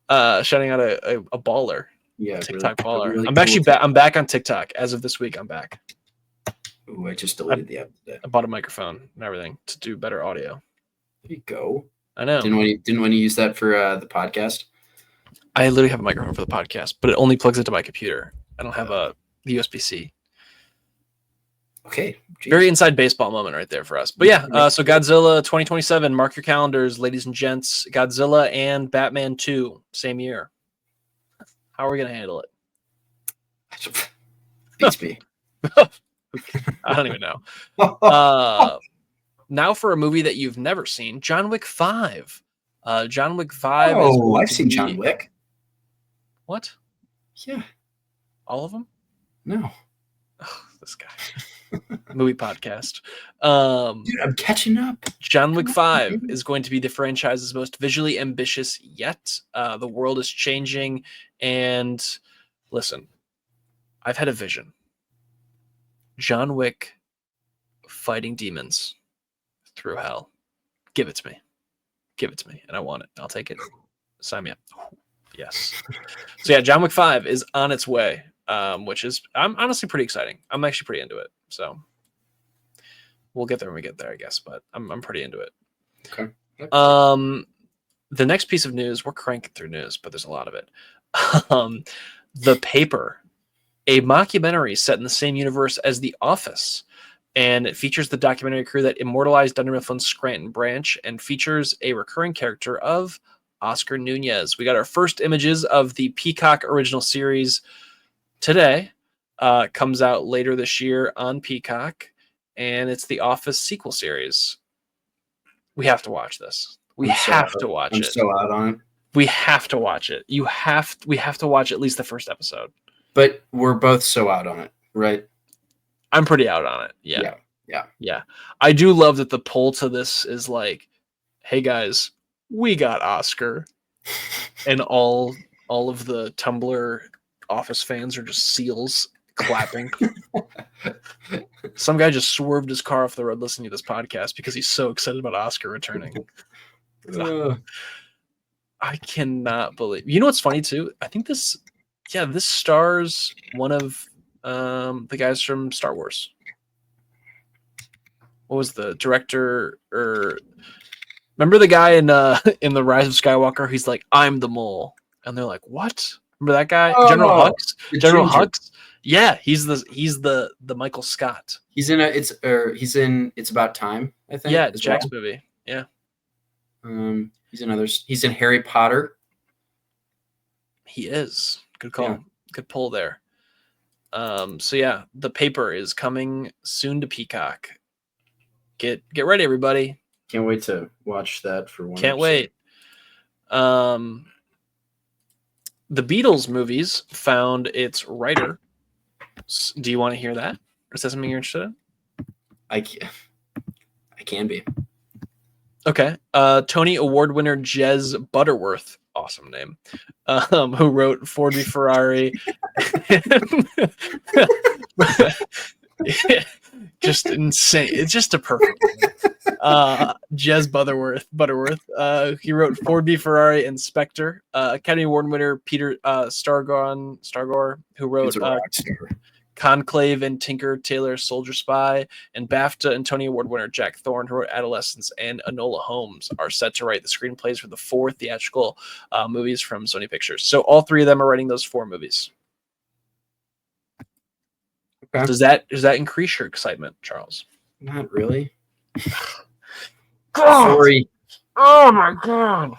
Speaker 8: a
Speaker 7: baller.
Speaker 8: Yeah,
Speaker 7: TikTok baller.
Speaker 8: really
Speaker 7: I'm
Speaker 8: cool
Speaker 7: actually back. I'm back on TikTok as of this week. I'm back.
Speaker 8: Ooh, I just deleted the app today.
Speaker 7: I bought a microphone and everything to do better audio.
Speaker 8: There you go.
Speaker 7: I know.
Speaker 8: Didn't want to use that for the podcast?
Speaker 7: I literally have a microphone for the podcast, but it only plugs into my computer. I don't have a USB-C.
Speaker 8: Okay. Geez.
Speaker 7: Very inside baseball moment right there for us. But yeah, so Godzilla 2027, mark your calendars, ladies and gents. Godzilla and Batman 2, same year. How are we going to handle it?
Speaker 8: Beats me.
Speaker 7: I don't even know. Now for a movie that you've never seen, John Wick 5. John Wick 5 is...
Speaker 8: Oh, I've seen John Wick.
Speaker 7: What?
Speaker 8: Yeah.
Speaker 7: All of them?
Speaker 8: No.
Speaker 7: Oh, this guy. Movie podcast.
Speaker 8: Dude, I'm catching up.
Speaker 7: John Wick 5 is going to be the franchise's most visually ambitious yet. The world is changing, and listen, I've had a vision. John Wick fighting demons through hell. Give it to me. And I want it. I'll take it. Sign me up. Yes. So yeah, John Wick 5 is on its way, which is I'm honestly pretty exciting. I'm actually pretty into it. So we'll get there when we get there, I guess. But I'm pretty into it.
Speaker 8: Okay. Yep.
Speaker 7: The next piece of news, we're cranking through news, but there's a lot of it. The Paper, a mockumentary set in the same universe as The Office. And it features the documentary crew that immortalized Dunder Mifflin's Scranton branch and features a recurring character of Oscar Nunez. We got our first images of the Peacock original series today. Comes out later this year on Peacock, and it's the Office sequel series. We have to watch this. We have to watch it.
Speaker 8: I'm so out on it.
Speaker 7: We have to watch it. We have to watch at least the first episode.
Speaker 8: But we're both so out on it, right?
Speaker 7: I'm pretty out on it. Yeah. I do love that the poll to this is like, hey guys, we got Oscar. And all of the Tumblr Office fans are just seals clapping. Some guy just swerved his car off the road listening to this podcast because he's so excited about Oscar returning. I cannot believe. You know what's funny too? I think this stars one of the guys from Star Wars. What was the director? Or remember the guy in the Rise of Skywalker? He's like, "I'm the mole," and they're like, "What?" Remember that guy, General Hux? General Hux. Yeah, he's the Michael Scott.
Speaker 8: He's in It's About Time, I think.
Speaker 7: Yeah, Jack's movie. Yeah.
Speaker 8: He's in others. He's in Harry Potter.
Speaker 7: He is. Good call.
Speaker 8: Yeah.
Speaker 7: Good pull there. So yeah, The Paper is coming soon to Peacock. Get ready, everybody.
Speaker 8: Can't wait to watch that for one.
Speaker 7: Can't wait. The Beatles movies found its writer. Do you want to hear that? Or is that something you're interested in?
Speaker 8: I can be.
Speaker 7: Okay. Tony Award winner Jez Butterworth awesome name, who wrote Ford v Ferrari. Just insane. It's just a perfect name. Jez Butterworth. He wrote Ford v Ferrari and Spectre. Academy Award winner Peter Stargor, who wrote Conclave and Tinker Tailor Soldier Spy, and BAFTA and Tony Award winner Jack Thorne, who wrote Adolescence, and Enola Holmes, are set to write the screenplays for the 4 theatrical movies from Sony Pictures. So all 3 of them are writing those 4 movies. Okay. Does that increase your excitement, Charles?
Speaker 8: Not really.
Speaker 7: Sorry. Oh my god.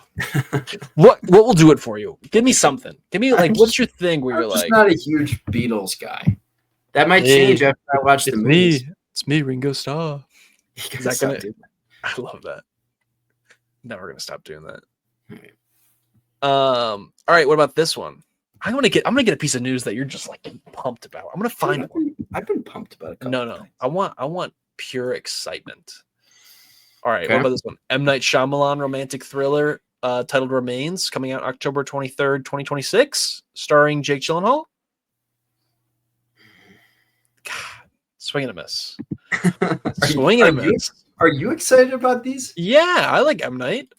Speaker 7: What will do it for you? Give me something. Give me what's your thing where you're
Speaker 8: just not a huge Beatles guy. That might change after I watch the movies.
Speaker 7: It's me, Ringo Starr.
Speaker 8: Is that gonna?
Speaker 7: I love that. Never gonna stop doing that.
Speaker 8: All
Speaker 7: right. What about this one? I'm gonna get a piece of news that you're just like pumped about. I'm gonna find one.
Speaker 8: I've been pumped about it.
Speaker 7: No. I want pure excitement. All right. Okay. What about this one? M. Night Shyamalan romantic thriller titled Remains, coming out October 23rd, 2026, starring Jake Gyllenhaal. God, swing and a miss. Swing and a miss.
Speaker 8: Are you excited about these?
Speaker 7: Yeah, I like M. Night.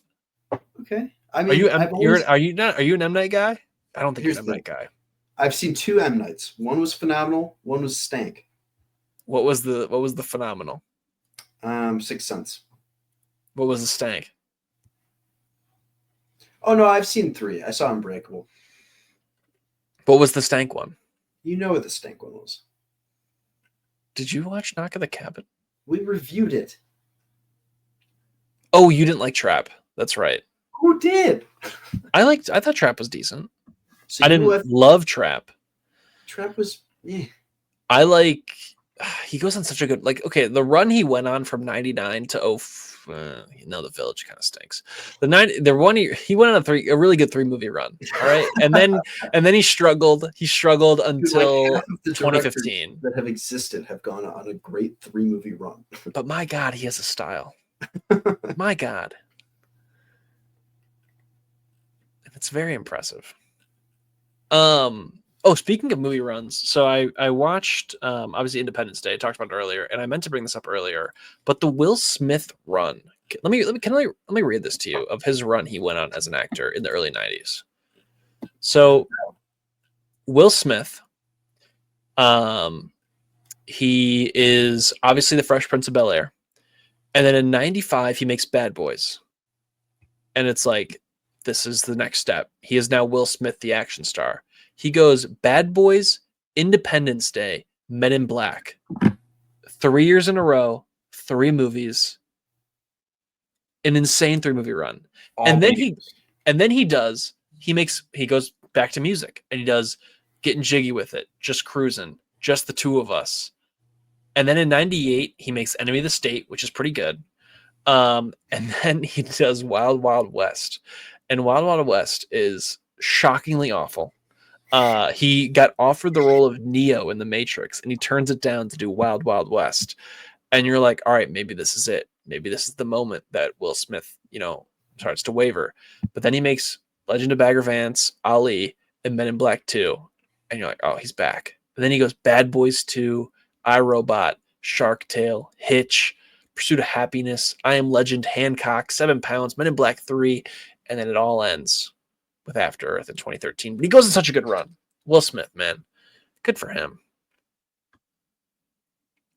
Speaker 8: Okay. I mean,
Speaker 7: are you an M. Night guy? I don't think you're an M. Night guy.
Speaker 8: I've seen 2 M. Nights. One was phenomenal. One was stank.
Speaker 7: What was the phenomenal?
Speaker 8: Sixth Sense.
Speaker 7: What was the stank?
Speaker 8: Oh no, I've seen 3. I saw Unbreakable.
Speaker 7: What was the stank one?
Speaker 8: You know what the stank one was.
Speaker 7: Did you watch Knock at the Cabin?
Speaker 8: We reviewed it.
Speaker 7: Oh, you didn't like Trap. That's right.
Speaker 8: Who did?
Speaker 7: I thought Trap was decent. So I didn't love Trap.
Speaker 8: Trap was
Speaker 7: he goes on such a good the run he went on from 99 to The Village kind of stinks. He went on a really good 3-movie run. All right. And then he struggled until 2015.
Speaker 8: That have existed have gone on a great 3-movie run.
Speaker 7: But my God, he has a style. My God. It's very impressive. Speaking of movie runs, so I watched obviously Independence Day. I talked about it earlier, and I meant to bring this up earlier, but the Will Smith run. Let me read this to you of his run he went on as an actor in the early 90s. So Will Smith, he is obviously the Fresh Prince of Bel-Air, and then in 95 he makes Bad Boys, and it's like, this is the next step. He is now Will Smith, the action star. He goes Bad Boys, Independence Day, Men in Black. 3 years in a row, 3 movies, an insane 3-movie run. And then he goes back to music, and he does Getting Jiggy with It, Just Cruising, Just the Two of Us. And then in 98, he makes Enemy of the State, which is pretty good. And then he does Wild Wild West. And Wild Wild West is shockingly awful. He got offered the role of Neo in The Matrix, and he turns it down to do Wild Wild West. And you're like, all right, maybe this is it. Maybe this is the moment that Will Smith, starts to waver. But then he makes Legend of Bagger Vance, Ali, and Men in Black 2. And you're like, oh, he's back. And then he goes Bad Boys 2, iRobot, Shark Tale, Hitch, Pursuit of Happiness, I Am Legend, Hancock, 7 Pounds, Men in Black 3, and then it all ends with After Earth in 2013. But he goes on such a good run. Will Smith, man. Good for him.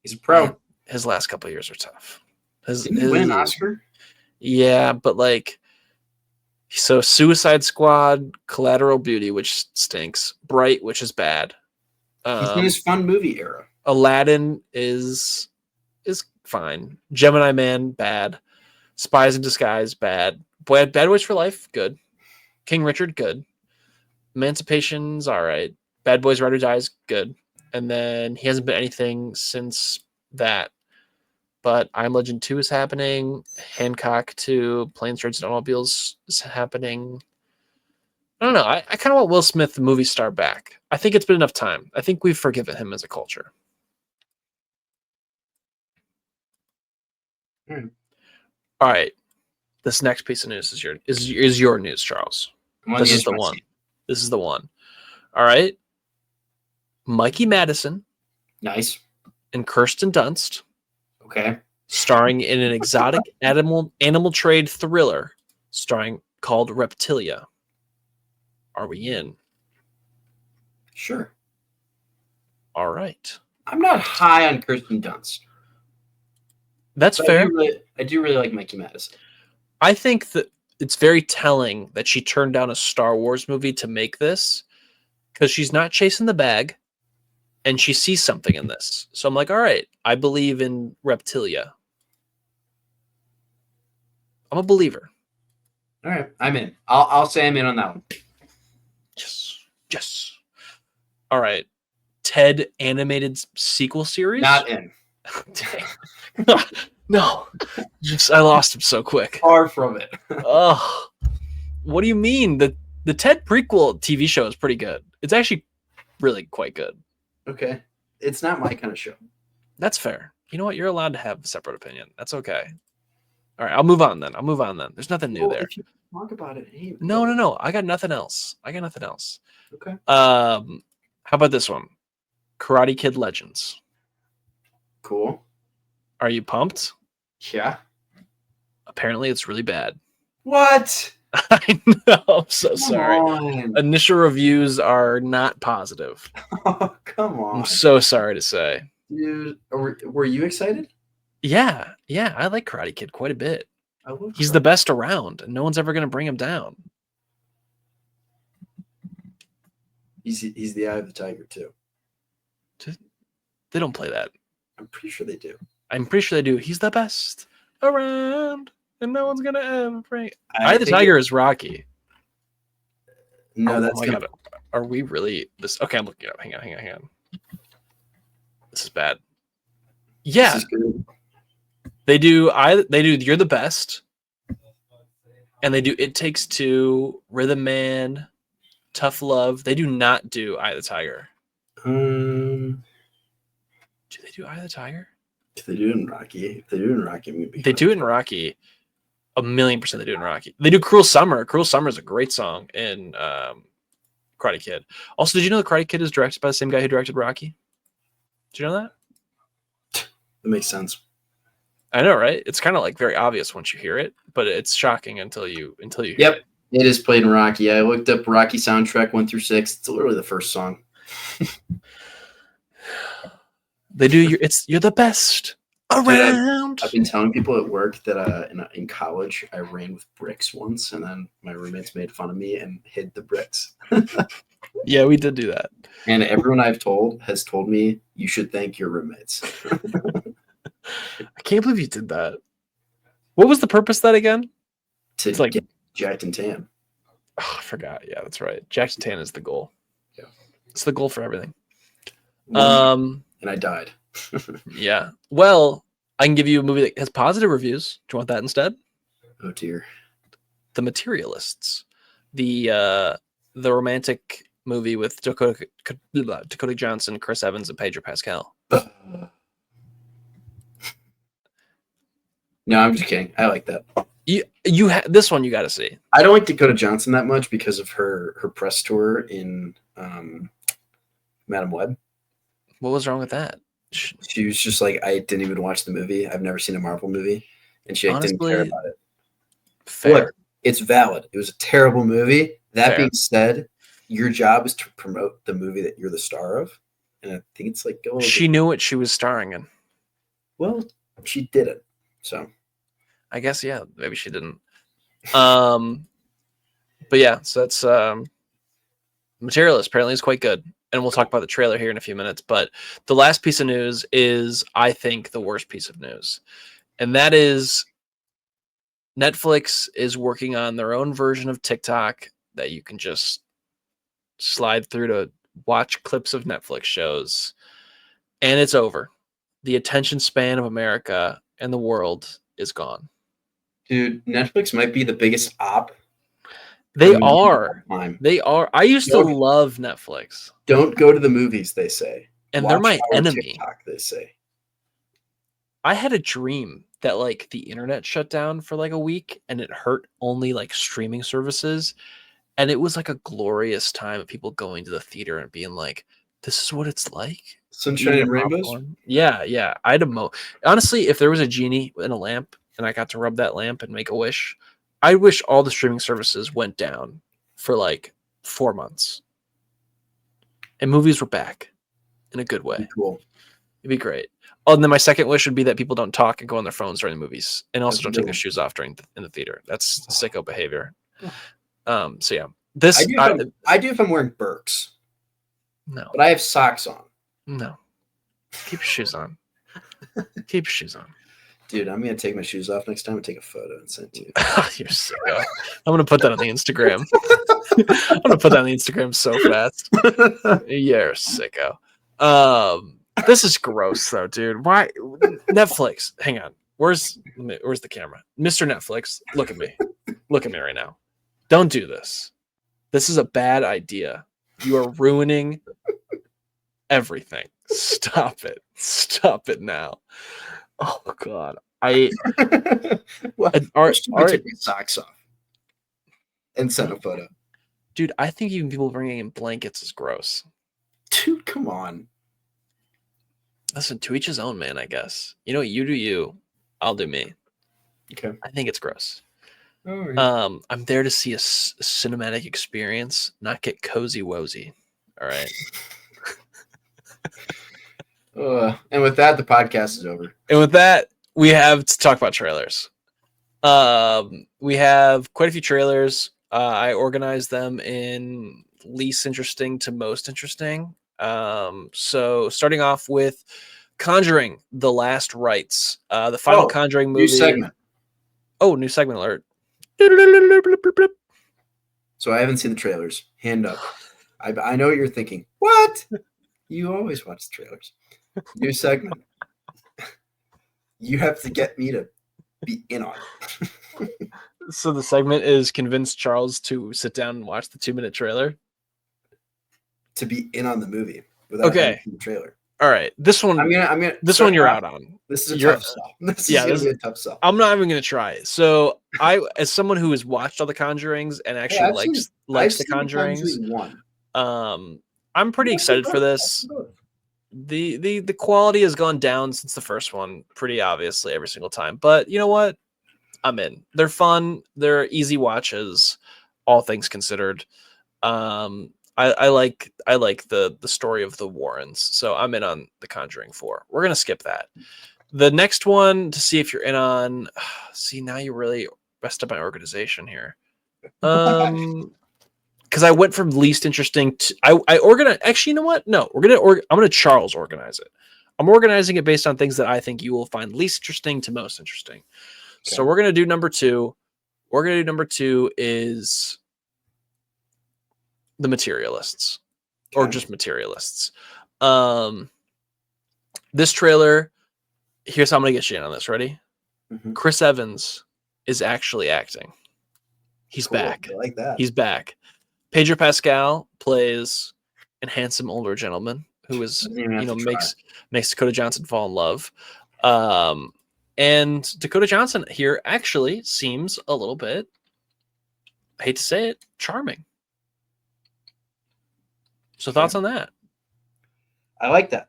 Speaker 8: He's a pro. Man,
Speaker 7: his last couple of years are tough.
Speaker 8: Didn't he win an Oscar?
Speaker 7: Yeah, but so Suicide Squad, Collateral Beauty, which stinks. Bright, which is bad.
Speaker 8: He's in his fun movie era.
Speaker 7: Aladdin is fine. Gemini Man, bad. Spies in Disguise, bad. Bad Boys for Life, good. King Richard, good. Emancipation's all right. Bad Boys Ride or Dies, good. And then he hasn't been anything since that. But I Am Legend 2 is happening. Hancock 2, Planes, Trains, and Automobiles is happening. I don't know. I kind of want Will Smith, the movie star, back. I think it's been enough time. I think we've forgiven him as a culture. All right. This next piece of news is your news, Charles.
Speaker 8: I'm on
Speaker 7: This
Speaker 8: the
Speaker 7: is
Speaker 8: edge
Speaker 7: the
Speaker 8: of my
Speaker 7: one.
Speaker 8: seat.
Speaker 7: This is the one. All right. Mikey Madison
Speaker 8: Nice.
Speaker 7: and Kirsten Dunst,
Speaker 8: Okay.
Speaker 7: starring in an exotic animal trade thriller called Reptilia. Are we in?
Speaker 8: Sure.
Speaker 7: All right.
Speaker 8: I'm not high on Kirsten Dunst.
Speaker 7: That's
Speaker 8: But
Speaker 7: fair.
Speaker 8: I do really like Mikey Madison.
Speaker 7: I think that it's very telling that she turned down a Star Wars movie to make this because she's not chasing the bag and she sees something in this. So I'm like, all right, I believe in Reptilia. I'm a believer.
Speaker 8: All right, I'm in. I'll say I'm in on that one.
Speaker 7: Yes. All right. Ted animated sequel series?
Speaker 8: Not in.
Speaker 7: No. I lost him so quick.
Speaker 8: Far from it.
Speaker 7: Oh. What do you mean? The Ted prequel TV show is pretty good. It's actually really quite good.
Speaker 8: Okay. It's not my kind of show.
Speaker 7: That's fair. You know what? You're allowed to have a separate opinion. That's okay. All right, I'll move on then. There's nothing new there.
Speaker 8: If you talk about it, hey,
Speaker 7: No. I got nothing else.
Speaker 8: Okay.
Speaker 7: How about this one? Karate Kid Legends.
Speaker 8: Cool.
Speaker 7: Are you pumped?
Speaker 8: Yeah.
Speaker 7: Apparently, it's really bad.
Speaker 8: What?
Speaker 7: I know. I'm so sorry.
Speaker 8: On.
Speaker 7: Initial reviews are not positive.
Speaker 8: Oh, come on.
Speaker 7: I'm so sorry to say.
Speaker 8: Dude, were you excited?
Speaker 7: Yeah. I like Karate Kid quite a bit. He's
Speaker 8: Karate.
Speaker 7: the best around, and no one's ever going to bring him down.
Speaker 8: He's the eye of the tiger too.
Speaker 7: They don't play that.
Speaker 8: I'm pretty sure they do.
Speaker 7: I'm pretty sure they do. He's the best around, and no one's gonna ever bring. Eye of the Tiger is Rocky.
Speaker 8: No,
Speaker 7: Oh,
Speaker 8: that's
Speaker 7: my God. Are we really this? Okay, I'm looking it up. Hang on. This is bad. Yeah,
Speaker 8: This is good.
Speaker 7: they do. They do. You're the best, and they do. It Takes Two, Rhythm Man, Tough Love. They do not do Eye of the Tiger. Do they do Eye of the Tiger?
Speaker 8: If they do it in Rocky, I'm gonna be.
Speaker 7: They do it in Rocky. 1,000,000% they do it in Rocky. They do Cruel Summer. Cruel Summer is a great song in Karate Kid. Also, did you know the Karate Kid is directed by the same guy who directed Rocky? Did you know that?
Speaker 8: That makes sense.
Speaker 7: I know, right? It's kind of like very obvious once you hear it, but it's shocking until you hear
Speaker 8: Yep,
Speaker 7: it.
Speaker 8: it is played in Rocky. I looked up Rocky soundtrack 1 through 6. It's literally the first song.
Speaker 7: They do. You're the best around.
Speaker 8: I've been telling people at work that in college I ran with bricks once, and then my roommates made fun of me and hid the bricks.
Speaker 7: Yeah, we did do that.
Speaker 8: And everyone I've told has told me you should thank your roommates.
Speaker 7: I can't believe you did that. What was the purpose of that again?
Speaker 8: To
Speaker 7: It's like-
Speaker 8: get jacked and tan.
Speaker 7: Oh, I forgot. Yeah, that's right. Jackson Tan is the goal.
Speaker 8: Yeah.
Speaker 7: It's the goal for everything.
Speaker 8: And I died.
Speaker 7: Yeah. Well, I can give you a movie that has positive reviews. Do you want that instead?
Speaker 8: Oh dear.
Speaker 7: The Materialists, the romantic movie with Dakota Johnson, Chris Evans, and Pedro Pascal.
Speaker 8: No, I'm just kidding. I like that.
Speaker 7: This one you got to see.
Speaker 8: I don't like Dakota Johnson that much because of her press tour in Madam Web.
Speaker 7: What was wrong with that?
Speaker 8: She was just like, I didn't even watch the movie. I've never seen a Marvel movie, and she didn't care about it.
Speaker 7: Fair.
Speaker 8: Whatever. It's valid. It was a terrible movie. That
Speaker 7: Fair.
Speaker 8: being said, your job is to promote the movie that you're the star of, and I think it's like
Speaker 7: She knew what she was starring in.
Speaker 8: Well, she did it, so
Speaker 7: I guess maybe she didn't. But yeah, so that's Materialist apparently is quite good. And we'll talk about the trailer here in a few minutes. But the last piece of news is, I think, the worst piece of news. And that is Netflix is working on their own version of TikTok that you can just slide through to watch clips of Netflix shows. And it's over. The attention span of America and the world is gone.
Speaker 8: dude, Netflix might be the biggest op.
Speaker 7: They
Speaker 8: of
Speaker 7: are.
Speaker 8: all time.
Speaker 7: They are. I used to love Netflix.
Speaker 8: Don't go to the movies, they say.
Speaker 7: And they're my
Speaker 8: our
Speaker 7: enemy.
Speaker 8: TikTok, they say.
Speaker 7: I had a dream that like the internet shut down for like a week and it hurt only like streaming services. And it was like a glorious time of people going to the theater and being like, "This is what it's like."
Speaker 8: Sunshine
Speaker 7: Eating
Speaker 8: and Rainbows.
Speaker 7: popcorn. Yeah. I had honestly, if there was a genie in a lamp and I got to rub that lamp and make a wish, I wish all the streaming services went down for like 4 months and movies were back in a good way.
Speaker 8: Cool.
Speaker 7: It'd be great. Oh, and then my second wish would be that people don't talk and go on their phones during the movies, and also
Speaker 8: That's
Speaker 7: don't
Speaker 8: a
Speaker 7: take
Speaker 8: good
Speaker 7: their
Speaker 8: one.
Speaker 7: shoes off in the theater. That's sicko behavior.
Speaker 8: Oh.
Speaker 7: So yeah, this
Speaker 8: I do if I'm wearing Birks,
Speaker 7: no,
Speaker 8: but I have socks on.
Speaker 7: no. Keep your shoes on. Keep your shoes on.
Speaker 8: Dude, I'm gonna take my shoes off next time and take a photo and send it to you.
Speaker 7: You're sicko. I'm gonna put that on the Instagram. I'm gonna put that on the Instagram so fast. You're sicko. This is gross though, dude. Why Netflix? Hang on. Where's the camera? Mr. Netflix, look at me. Look at me right now. Don't do this. This is a bad idea. You are ruining everything. Stop it. Stop it now. Oh god.
Speaker 8: Well,
Speaker 7: take
Speaker 8: my socks off and send a photo.
Speaker 7: Dude, I think even people bringing in blankets is gross.
Speaker 8: Dude, come on.
Speaker 7: Listen, to each his own, man, I guess. You know what? You do you. I'll do me.
Speaker 8: Okay.
Speaker 7: I think it's gross.
Speaker 8: Oh, yeah.
Speaker 7: I'm there to see a cinematic experience, not get cozy wozy. All right.
Speaker 8: And with that, the podcast is over.
Speaker 7: And with that, we have to talk about trailers. We have quite a few trailers. I organized them in least interesting to most interesting. So starting off with Conjuring: The Last Rites, the final Conjuring movie.
Speaker 8: New segment.
Speaker 7: Oh, new segment alert.
Speaker 8: So I haven't seen the trailers. Hand up. I know what you're thinking. What? You always watch the trailers. New segment. You have to get me to be in on it.
Speaker 7: So the segment is convince Charles to sit down and watch the 2-minute trailer.
Speaker 8: To be in on the movie without having seen the trailer.
Speaker 7: All right, this one.
Speaker 8: I'm gonna.
Speaker 7: This one you're out on.
Speaker 8: This is a tough sell. This is gonna be a tough sell.
Speaker 7: I'm not even gonna try it. So as someone who has watched all the Conjurings and actually likes the Conjurings, I'm pretty excited for this. The quality has gone down since the first one, pretty obviously every single time. But you know what? I'm in. They're fun. They're easy watches, all things considered. I like the story of the Warrens, so I'm in on The Conjuring 4. We're gonna skip that. The next one to see if you're in on. See, now you really messed up my organization here. Because I went from least interesting to I organize. Actually, you know what? No, I'm gonna Charles organize it. I'm organizing it based on things that I think you will find least interesting to most interesting. Okay. So we're gonna do number 2. We're gonna do number 2 is The Materialists, or just Materialists. This trailer. Here's how I'm gonna get you in on this. Ready? Mm-hmm. Chris Evans is actually acting. He's back.
Speaker 8: I like that.
Speaker 7: He's back. Pedro Pascal plays a handsome older gentleman who is, makes Dakota Johnson fall in love. And Dakota Johnson here actually seems a little bit, I hate to say it, charming. So thoughts on that?
Speaker 8: I like that.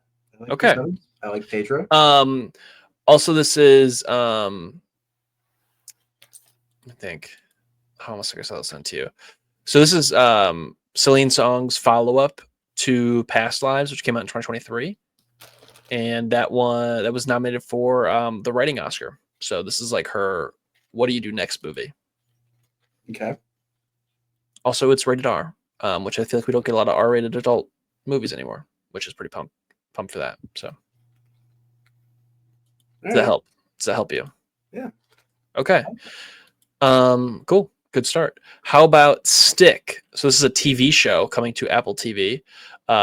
Speaker 7: Okay.
Speaker 8: I like Pedro.
Speaker 7: Also, this is I think how else I saw sent to you. So this is Celine Song's follow-up to Past Lives, which came out in 2023, and that was nominated for the writing Oscar. So this is like her "What Do You Do Next" movie.
Speaker 8: Okay.
Speaker 7: Also, it's rated R, which I feel like we don't get a lot of R-rated adult movies anymore, which is pretty pumped for that. So does that help? Does that help you?
Speaker 8: Yeah.
Speaker 7: Okay. Cool. Good start. How about Stick? So this is a TV show coming to Apple TV,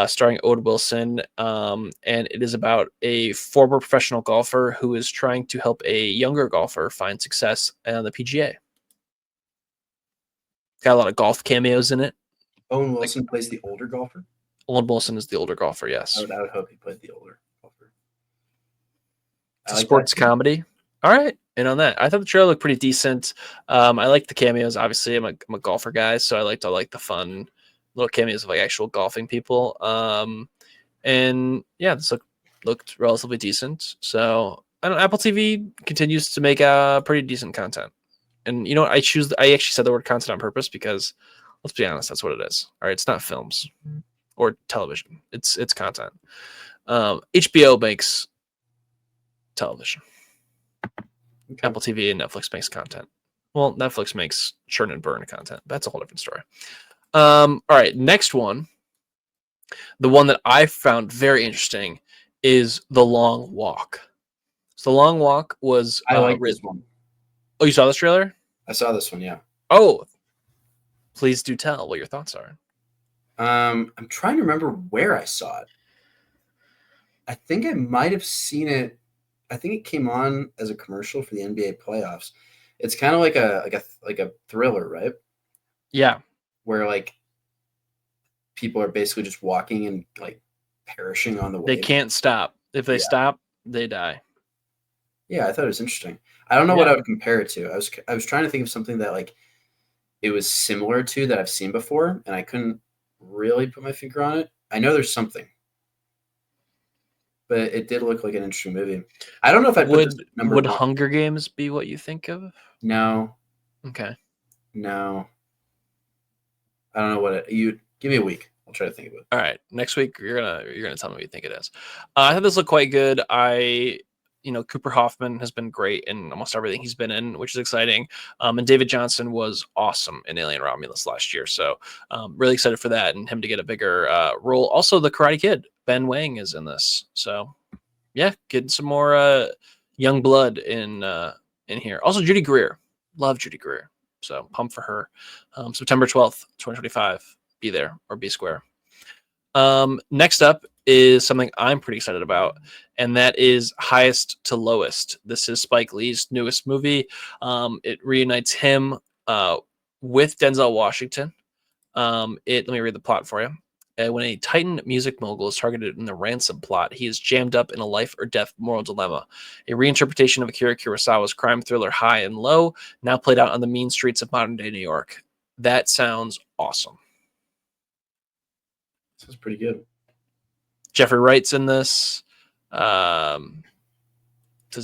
Speaker 7: starring Owen Wilson, and it is about a former professional golfer who is trying to help a younger golfer find success on the PGA. Got a lot of golf cameos in it.
Speaker 8: Owen Wilson plays the older golfer?
Speaker 7: Owen Wilson is the older golfer, yes.
Speaker 8: I would hope he played the older golfer.
Speaker 7: It's a sports comedy. All right. in on that. I thought the trailer looked pretty decent. I like the cameos. Obviously, I'm a golfer guy, so I like the fun little cameos of like actual golfing people. And yeah, this looked relatively decent. So I don't know, Apple TV continues to make pretty decent content. And you know what? I actually said the word content on purpose because let's be honest, that's what it is. All right, it's not films or television. It's content. HBO makes television. Okay. Apple TV and Netflix makes content. Well, Netflix makes churn and burn content. That's a whole different story. All right, next one. The one that I found very interesting is The Long Walk. So The Long Walk was
Speaker 8: I like this one.
Speaker 7: Oh, you saw this trailer?
Speaker 8: I saw this one, yeah.
Speaker 7: Oh, please do tell what your thoughts are.
Speaker 8: I'm trying to remember where I saw it. I think I might have seen it. I think it came on as a commercial for the NBA playoffs. It's kind of like a thriller, right?
Speaker 7: Yeah.
Speaker 8: Where like people are basically just walking and like perishing on the way.
Speaker 7: They can't stop. If they stop, they die.
Speaker 8: Yeah, I thought it was interesting. I don't know what I would compare it to. I was trying to think of something that like it was similar to that I've seen before, and I couldn't really put my finger on it. I know there's something, but it did look like an interesting movie. I don't know if I
Speaker 7: would Hunger Games be what you think of?
Speaker 8: No.
Speaker 7: Okay.
Speaker 8: No. I don't know what you give me a week. I'll try to think of it.
Speaker 7: All right, next week you're gonna tell me what you think it is. I thought this looked quite good. Cooper Hoffman has been great in almost everything he's been in, which is exciting. And David Johnson was awesome in Alien Romulus last year, so really excited for that and him to get a bigger role. Also, the Karate Kid Ben Wang is in this, so yeah, getting some more young blood in here. Also, Judy Greer, love Judy Greer, so pumped for her. September 12th, 2025. Be there or be square. Next up is something I'm pretty excited about, and that is Highest to Lowest. This is Spike Lee's newest movie. It reunites him with Denzel Washington. Let me read the plot for you. When a Titan music mogul is targeted in the ransom plot, he is jammed up in a life or death moral dilemma. A reinterpretation of Akira Kurosawa's crime thriller High and Low, now played out on the mean streets of modern-day New York. That sounds awesome.
Speaker 8: Sounds pretty good.
Speaker 7: Jeffrey Wright's in this. Does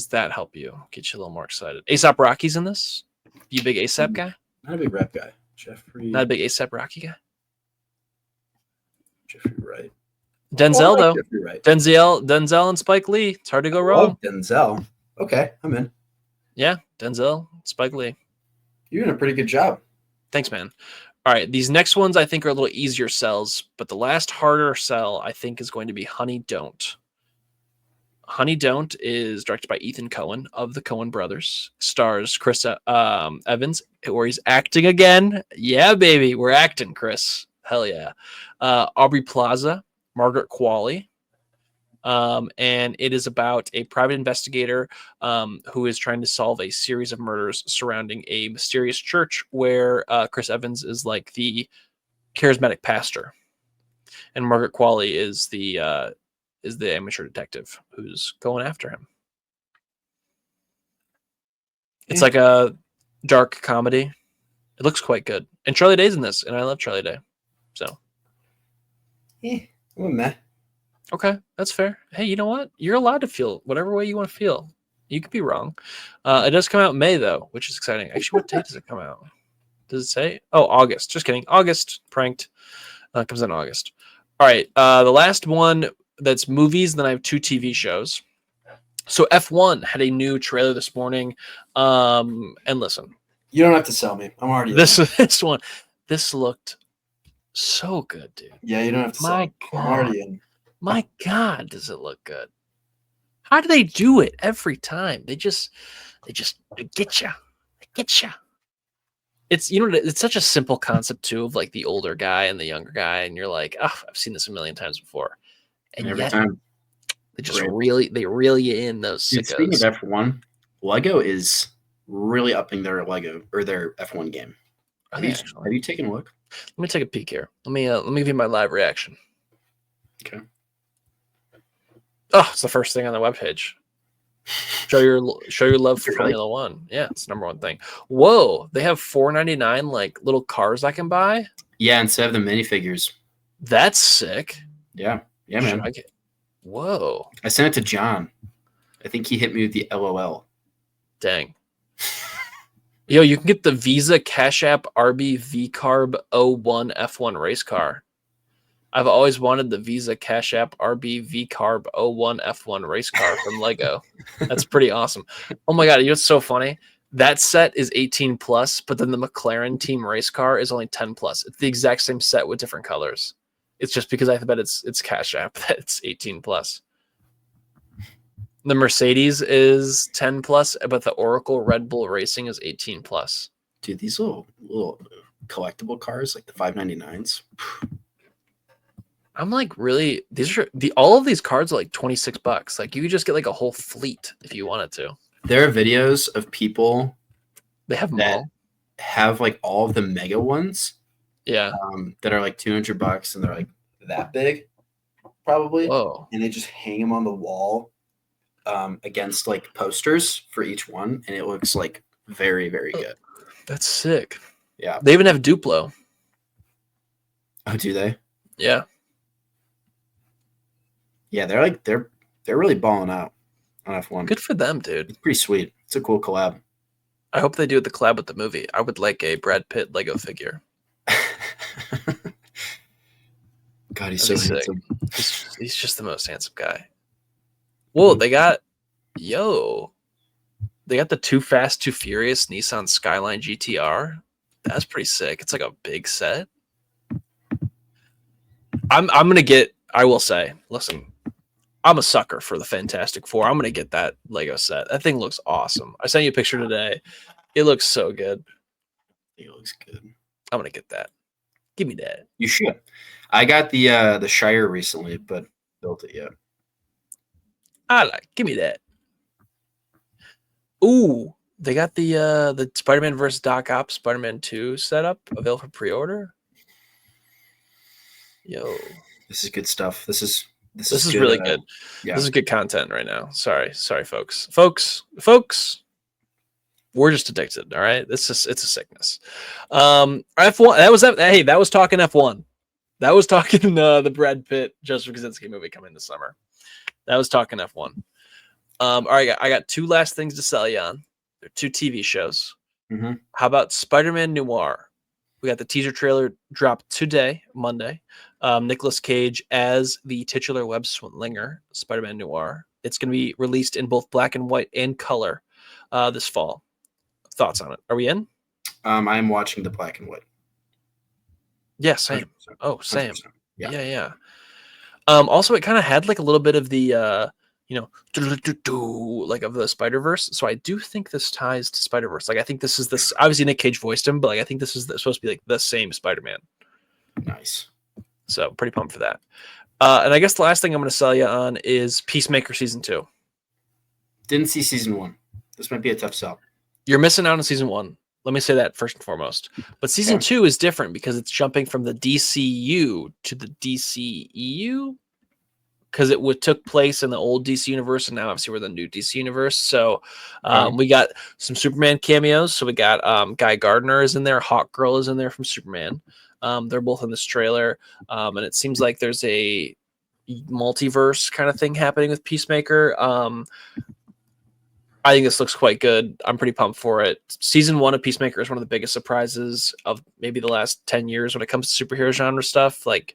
Speaker 7: that help you? Get you a little more excited? A$AP Rocky's in this. You a big A$AP guy?
Speaker 8: Not a big rap guy. Jeffrey.
Speaker 7: Not a big A$AP Rocky guy?
Speaker 8: Jeffrey Wright.
Speaker 7: Denzel, though.
Speaker 8: Jeffrey Wright.
Speaker 7: Denzel and Spike Lee. It's hard to go wrong.
Speaker 8: Denzel. Okay, I'm in.
Speaker 7: Yeah, Denzel, Spike Lee.
Speaker 8: You're doing a pretty good job.
Speaker 7: Thanks, man. All right, these next ones I think are a little easier sells, but the last harder sell I think is going to be Honey Don't. Honey Don't is directed by Ethan Coen of the Coen brothers. Stars Chris Evans, where he's acting again. Yeah, baby, we're acting, Chris. Hell yeah. Aubrey Plaza, Margaret Qualley. And it is about a private investigator who is trying to solve a series of murders surrounding a mysterious church where Chris Evans is like the charismatic pastor, and Margaret Qualley is the amateur detective who's going after him. It's like a dark comedy. It looks quite good, and Charlie Day's in this, and I love Charlie Day. So,
Speaker 8: well, meh.
Speaker 7: Okay, that's fair. Hey, you know what? You're allowed to feel whatever way you want to feel. You could be wrong. It does come out in May, though, which is exciting. Actually, what date does it come out? Does it say? Oh, August. Just kidding. August. Pranked. Comes in August. All right. The last one that's movies, then I have 2 TV shows. So F1 had a new trailer this morning. And listen.
Speaker 8: You don't have to sell me. I'm already
Speaker 7: this one. This looked so good, dude.
Speaker 8: Yeah, you don't have to sell me. I'm already in.
Speaker 7: My God, does it look good? How do they do it every time? They get you. They get you. It's it's such a simple concept too of like the older guy and the younger guy, and you're like, oh, I've seen this a million times before. And
Speaker 8: every
Speaker 7: yet,
Speaker 8: time
Speaker 7: they just reel you in those sickos.
Speaker 8: Speaking of F1, Lego is really upping their Lego or their F1 game. Have you taken a look?
Speaker 7: Let me take a peek here. Let me give you my live reaction.
Speaker 8: Okay.
Speaker 7: Oh, it's the first thing on the webpage. Show your love for Formula One. Yeah, it's the number one thing. Whoa, they have $4.99 like little cars I can buy.
Speaker 8: Yeah, instead of the minifigures.
Speaker 7: That's sick.
Speaker 8: Yeah, man.
Speaker 7: Whoa.
Speaker 8: I sent it to John. I think he hit me with the LOL.
Speaker 7: Dang. Yo, you can get the Visa Cash App RB V-Carb 01 F1 race car. I've always wanted the Visa Cash App RB V-Carb 01 F1 race car from Lego. That's pretty awesome. Oh my God, you know what's so funny? That set is 18 plus, but then the McLaren team race car is only 10 plus. It's the exact same set with different colors. It's just because I bet it's Cash App that it's 18 plus. The Mercedes is 10 plus, but the Oracle Red Bull Racing is 18 plus.
Speaker 8: Dude, these little collectible cars, like the 599s.
Speaker 7: I'm like, really, all of these cards are like $26. Like you could just get like a whole fleet if you wanted to.
Speaker 8: There are videos of people
Speaker 7: they have them all.
Speaker 8: Have like all of the mega ones.
Speaker 7: Yeah.
Speaker 8: That are like $200 and they're like that big, probably.
Speaker 7: Whoa.
Speaker 8: And they just hang them on the wall against like posters for each one, and it looks like very, very good.
Speaker 7: That's sick.
Speaker 8: Yeah.
Speaker 7: They even have Duplo.
Speaker 8: Oh, do they?
Speaker 7: Yeah.
Speaker 8: Yeah, they're really balling out on F1.
Speaker 7: Good for them, dude.
Speaker 8: It's pretty sweet. It's a cool collab.
Speaker 7: I hope they do the collab with the movie. I would like a Brad Pitt Lego figure.
Speaker 8: God, he's so handsome.
Speaker 7: He's just the most handsome guy. Whoa, they got the Too Fast, Too Furious Nissan Skyline GTR. That's pretty sick. It's like a big set. I will say, listen, I'm a sucker for the Fantastic Four. I'm gonna get that Lego set. That thing looks awesome. I sent you a picture today. It looks so good.
Speaker 8: It looks good.
Speaker 7: I'm gonna get that. Give me that.
Speaker 8: You should. I got the Shire recently, but built it yet.
Speaker 7: Give me that. Ooh, they got the Spider-Man vs. Doc Ock Spider-Man 2 setup available for pre-order. Yo,
Speaker 8: this is good stuff. This is
Speaker 7: good, really good.
Speaker 8: Yeah.
Speaker 7: This is good content right now. Sorry, folks. We're just addicted. All right, it's a sickness. F1. That was talking F1. That was talking the Brad Pitt Joseph Kosinski movie coming this summer. That was talking F1. All right, I got two last things to sell you on. They're two TV shows.
Speaker 8: Mm-hmm.
Speaker 7: How about Spider-Man Noir? We got the teaser trailer dropped today, Monday. Nicolas Cage as the titular web slinger, Spider-Man Noir. It's going to be released in both black and white and color this fall. Thoughts on it? Are we in?
Speaker 8: I am watching the black and white.
Speaker 7: Yeah, same.
Speaker 8: 100%.
Speaker 7: Oh, same.
Speaker 8: 100%. Yeah.
Speaker 7: Yeah. Also, it kind of had like a little bit of the, like of the Spider-Verse. So I do think this ties to Spider-Verse. Like, I think this is obviously Nick Cage voiced him, but like, I think this is supposed to be like the same Spider-Man.
Speaker 8: Nice.
Speaker 7: So pretty pumped for that. And I guess the last thing I'm going to sell you on is Peacemaker Season 2.
Speaker 8: Didn't see Season 1. This might be a tough sell.
Speaker 7: You're missing out on Season 1. Let me say that first and foremost. But Season 2 is different because it's jumping from the DCU to the DCEU, because it took place in the old DC universe, and now obviously we're the new DC universe. So we got some Superman cameos. So we got Guy Gardner is in there. Hawkgirl is in there from Superman. They're both in this trailer. And it seems like there's a multiverse kind of thing happening with Peacemaker. I think this looks quite good. I'm pretty pumped for it. Season 1 of Peacemaker is one of the biggest surprises of maybe the last 10 years when it comes to superhero genre stuff. Like,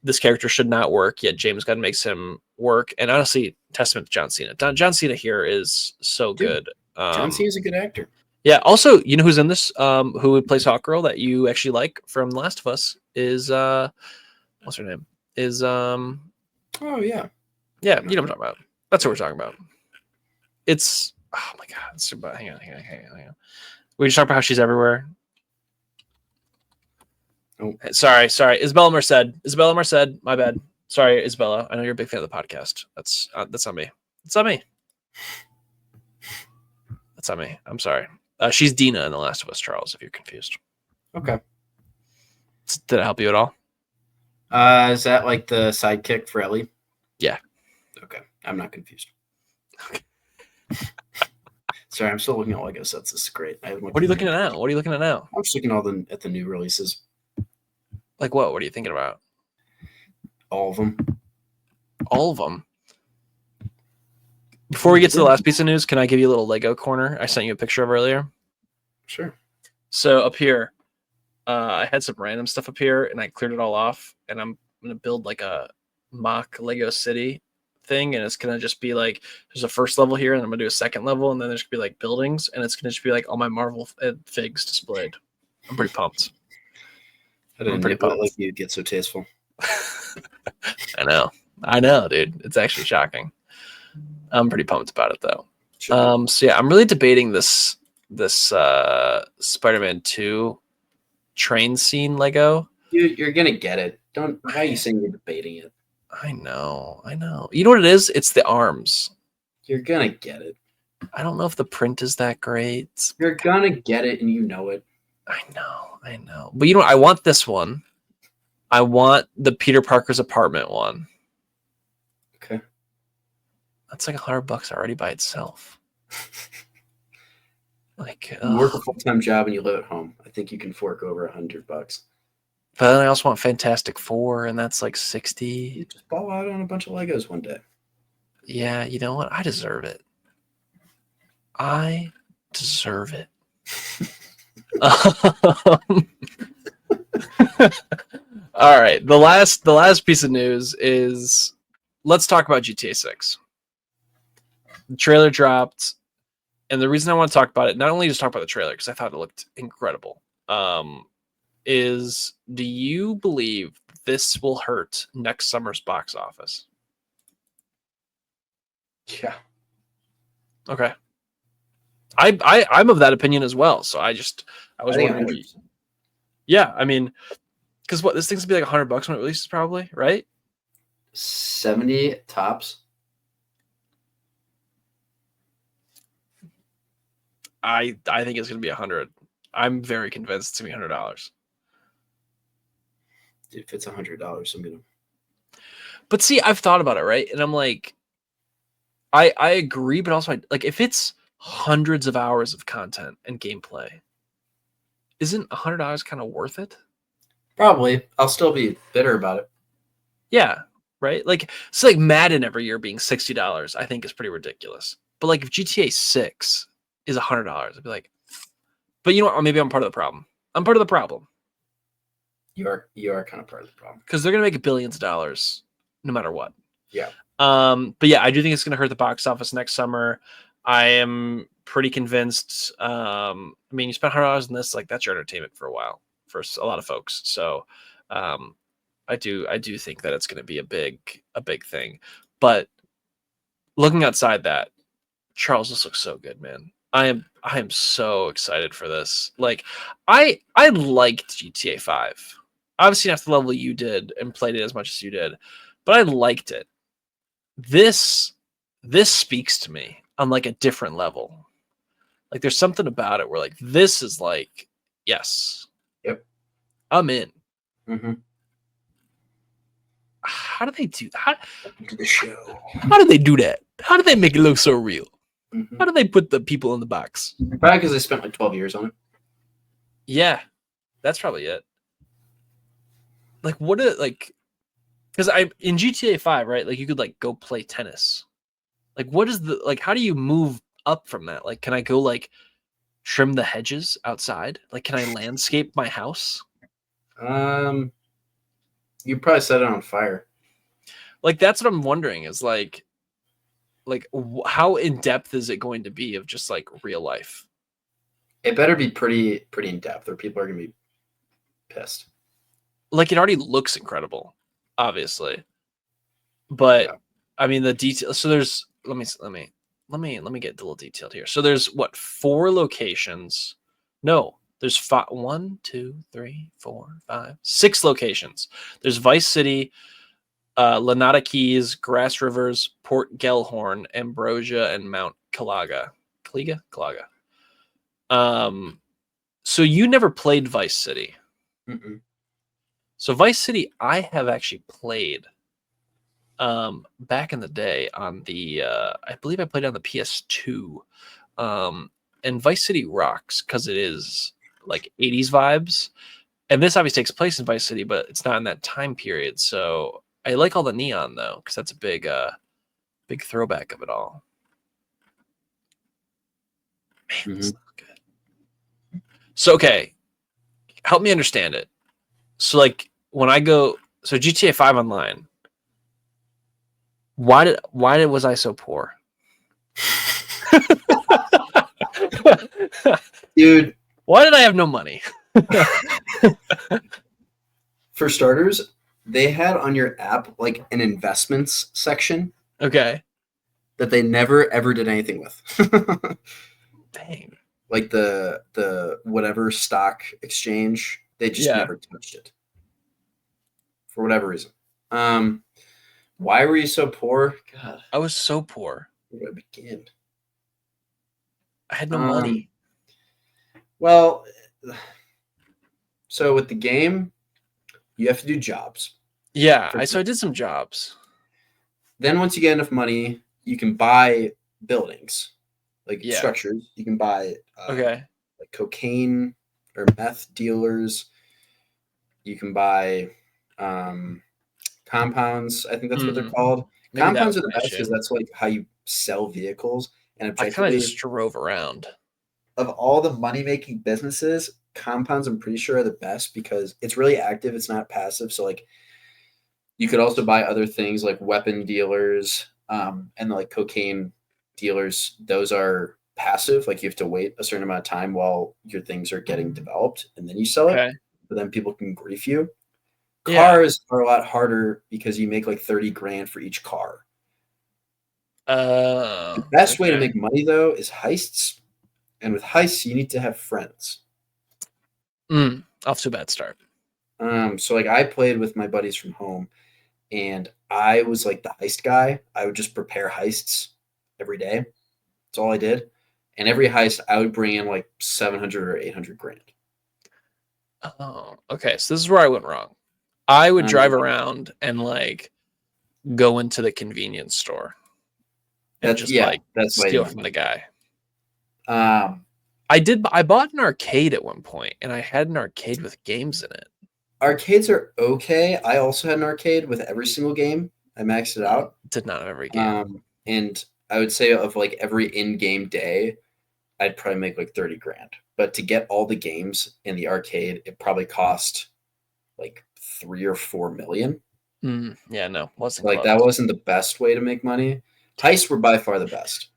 Speaker 7: this character should not work, yet James Gunn makes him work. And honestly, testament to John Cena. John Cena here is so good.
Speaker 8: John Cena is a good actor.
Speaker 7: Yeah. Also, you know who's in this? Who plays Hawkgirl that you actually like from The Last of Us is what's her name? Is
Speaker 8: oh yeah.
Speaker 7: Yeah, you know what I'm talking about. That's what we're talking about. It's oh my god. It's about, hang on. We just talk about how she's everywhere.
Speaker 8: Oh.
Speaker 7: Sorry. Isabella Merced. My bad. Sorry, Isabella. I know you're a big fan of the podcast. That's on me. It's on me. That's on me. I'm sorry. She's Dina in The Last of Us, Charles, if you're confused.
Speaker 8: Okay.
Speaker 7: Did it help you at all?
Speaker 8: Is that like the sidekick for Ellie?
Speaker 7: Yeah.
Speaker 8: Okay. I'm not confused.
Speaker 7: Okay.
Speaker 8: Sorry, I'm still looking at Lego sets. This is great.
Speaker 7: What are you looking at now? What are you looking at now?
Speaker 8: I'm just looking at the new releases.
Speaker 7: Like what? What are you thinking about?
Speaker 8: All of them.
Speaker 7: All of them. Before we get to the last piece of news, can I give you a little Lego corner I sent you a picture of earlier?
Speaker 8: Sure.
Speaker 7: So up here, I had some random stuff up here, and I cleared it all off, and I'm going to build like a mock Lego city thing, and it's going to just be like, there's a first level here, and I'm going to do a second level, and then there's going to be like buildings, and it's going to just be like all my Marvel figs displayed. I'm pretty pumped.
Speaker 8: I didn't know like you'd get so tasteful.
Speaker 7: I know, dude. It's actually shocking. I'm pretty pumped about it though. Sure. So yeah, I'm really debating this Spider-Man 2 train scene Lego.
Speaker 8: You're gonna get it. Why are you saying you're debating it?
Speaker 7: I know. You know what it is? It's the arms.
Speaker 8: You're gonna get it.
Speaker 7: I don't know if the print is that great.
Speaker 8: You're gonna get it, and you know it.
Speaker 7: I know. But you know what? I want this one. I want the Peter Parker's apartment one.
Speaker 8: Okay.
Speaker 7: That's like $100 already by itself. Like
Speaker 8: you work a full-time job and you live at home. I think you can fork over $100. But
Speaker 7: then I also want Fantastic Four, and that's like 60.
Speaker 8: You just ball out on a bunch of Legos one day.
Speaker 7: Yeah, you know what? I deserve it. I deserve it. All right. The last piece of news is, let's talk about GTA 6. The trailer dropped, and the reason I want to talk about it, not only just talk about the trailer because I thought it looked incredible, is, do you believe this will hurt next summer's box office?
Speaker 8: Yeah.
Speaker 7: Okay. I'm of that opinion as well. So I was wondering. Yeah, I mean, because this thing's gonna be like $100 when it releases, probably, right?
Speaker 8: 70 tops.
Speaker 7: I think it's gonna be 100. I'm very convinced it's gonna be $100.
Speaker 8: If it's $100, I'm gonna.
Speaker 7: But see, I've thought about it, right? And I'm like, I agree, but also like if it's hundreds of hours of content and gameplay, isn't $100 kind of worth it?
Speaker 8: Probably. I'll still be bitter about it.
Speaker 7: Yeah, right. Like it's like Madden every year being $60, I think is pretty ridiculous. But like if GTA 6 is $100, I'd be like, but you know what? Or maybe I'm part of the problem. I'm part of the problem.
Speaker 8: You are kind of part of the problem
Speaker 7: because they're gonna make billions of dollars no matter what.
Speaker 8: Yeah.
Speaker 7: But yeah, I do think it's gonna hurt the box office next summer. I am pretty convinced. I mean, you spend $100 on this, like that's your entertainment for a while for a lot of folks. So, I do think that it's going to be a big thing. But looking outside that, Charles, this looks so good, man. I am so excited for this. Like, I liked GTA 5. Obviously, not the level you did and played it as much as you did, but I liked it. This speaks to me on like a different level. Like there's something about it where like this is like, yes.
Speaker 8: Yep.
Speaker 7: I'm in.
Speaker 8: Mm-hmm.
Speaker 7: How do they do that?
Speaker 8: The show.
Speaker 7: How do they do that? How do they make it look so real?
Speaker 8: Mm-hmm.
Speaker 7: How do they put the people in the box?
Speaker 8: Probably because they spent like 12 years on it.
Speaker 7: Yeah, that's probably it. Like what like because I in GTA 5, right? Like you could like go play tennis. Like what is the like how do you move up from that? Like can I go like trim the hedges outside? Like can I landscape my house?
Speaker 8: You probably set it on fire.
Speaker 7: Like that's what I'm wondering is like how in depth is it going to be of just like real life?
Speaker 8: It better be pretty in depth or people are going to be pissed.
Speaker 7: Like it already looks incredible, obviously. But yeah. I mean the detail so there's let me get a little detailed here. So there's what 4 locations? No, there's 5, 1, 2, 3, 4, 5, 6 locations. There's Vice City, Lanata Keys, Grass Rivers, Port Gellhorn, Ambrosia, and Mount Calaga. Calaga. So you never played Vice City.
Speaker 8: Mm-mm.
Speaker 7: So Vice City, I have actually played back in the day on the I believe I played on the PS2 And Vice City rocks because it is like 80s vibes. And this obviously takes place in Vice City, but it's not in that time period. So I like all the neon though, because that's a big throwback of it all. Man, this looks good. So okay, help me understand it. So like when I go, so GTA 5 Online, why was I so poor?
Speaker 8: Dude,
Speaker 7: why did I have no money?
Speaker 8: For starters, they had on your app like an investments section.
Speaker 7: Okay.
Speaker 8: That they never ever did anything with.
Speaker 7: Dang.
Speaker 8: Like the whatever stock exchange, they just never touched it. For whatever reason. Why were you so poor? God.
Speaker 7: I was so poor.
Speaker 8: Where do I begin?
Speaker 7: I had no money.
Speaker 8: Well, so with the game, you have to do jobs.
Speaker 7: Yeah, so I did some jobs.
Speaker 8: Then once you get enough money, you can buy buildings, like structures. You can buy like cocaine or meth dealers. You can buy compounds. I think that's what they're called. Maybe compounds are the best because that's like how you sell vehicles. And objectively,
Speaker 7: I kind of just drove around.
Speaker 8: Of all the money-making businesses, compounds I'm pretty sure are the best because it's really active. It's not passive. So like you could also buy other things like weapon dealers and like cocaine dealers. Those are passive. Like you have to wait a certain amount of time while your things are getting developed and then you sell it. But then people can grief you. Cars are a lot harder because you make like 30 grand for each car. The best way to make money though is heists. And with heists, you need to have friends.
Speaker 7: Off to a bad start.
Speaker 8: So like I played with my buddies from home and I was like the heist guy. I would just prepare heists every day. That's all I did. And every heist I would bring in like 700 or 800 grand.
Speaker 7: Oh, okay. So this is where I went wrong. I would drive around and like go into the convenience store and that's steal from the guy. I bought an arcade at one point and I had an arcade with games in it.
Speaker 8: Arcades are okay. I also had an arcade with every single game. I maxed it out.
Speaker 7: Did not have every game.
Speaker 8: And I would say of like every in-game day, I'd probably make like 30 grand. But to get all the games in the arcade, it probably cost like 3 or 4 million.
Speaker 7: Yeah, no, wasn't
Speaker 8: like close. That wasn't the best way to make money. Heists were by far the best.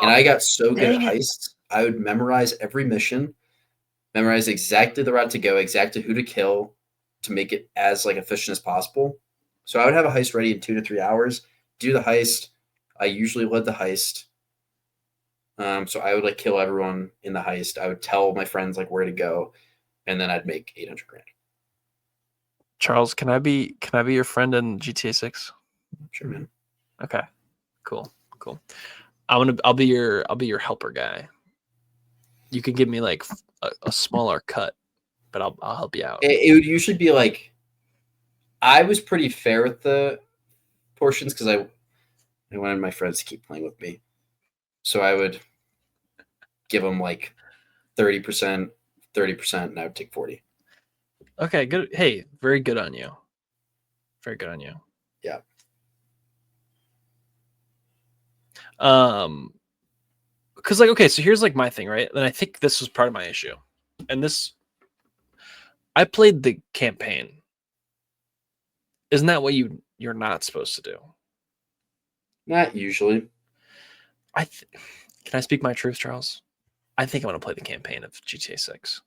Speaker 8: And I got so good at heists, I would memorize every mission, memorize exactly the route to go, exactly who to kill to make it as like efficient as possible. So I would have a heist ready in 2 to 3 hours, do the heist. I usually led the heist. So I would like kill everyone in the heist. I would tell my friends like where to go, and then I'd make 800 grand.
Speaker 7: Charles, can I be your friend in GTA 6?
Speaker 8: Sure, man.
Speaker 7: Okay. Cool. I'll be your helper guy. You can give me like a smaller cut, but I'll help you out.
Speaker 8: It would usually be like I was pretty fair with the portions because I wanted my friends to keep playing with me. So I would give them like 30%, and I would take 40.
Speaker 7: Okay, good. Hey, very good on you. Very good on you.
Speaker 8: Yeah.
Speaker 7: Because like, okay, so here's like my thing, right? And I think this was part of my issue. And I played the campaign. Isn't that what you're not supposed to do?
Speaker 8: Not usually.
Speaker 7: Can I speak my truth, Charles? I think I'm going to play the campaign of GTA 6.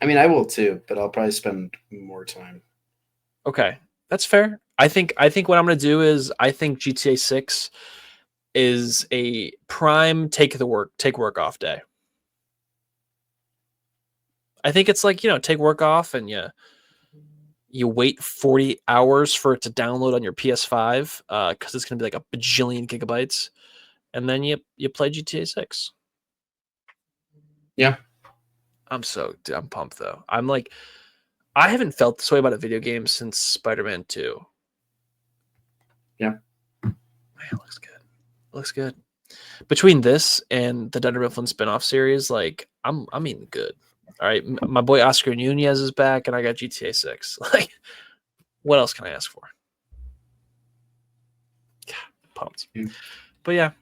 Speaker 8: I mean, I will too, but I'll probably spend more time.
Speaker 7: Okay, that's fair. I think what I'm going to do is I think GTA 6 is a prime take work off day. I think it's like, take work off and you wait 40 hours for it to download on your PS5 because it's going to be like a bajillion gigabytes. And then you play GTA 6.
Speaker 8: Yeah.
Speaker 7: I'm pumped though. I'm like, I haven't felt this way about a video game since Spider-Man 2.
Speaker 8: Yeah.
Speaker 7: Man, it looks good. It looks good. between this and the Dunder Mifflin spinoff series, like I'm eating good. All right, my boy Oscar Nunez is back, and I got GTA 6. Like, what else can I ask for? God, pumped. But yeah,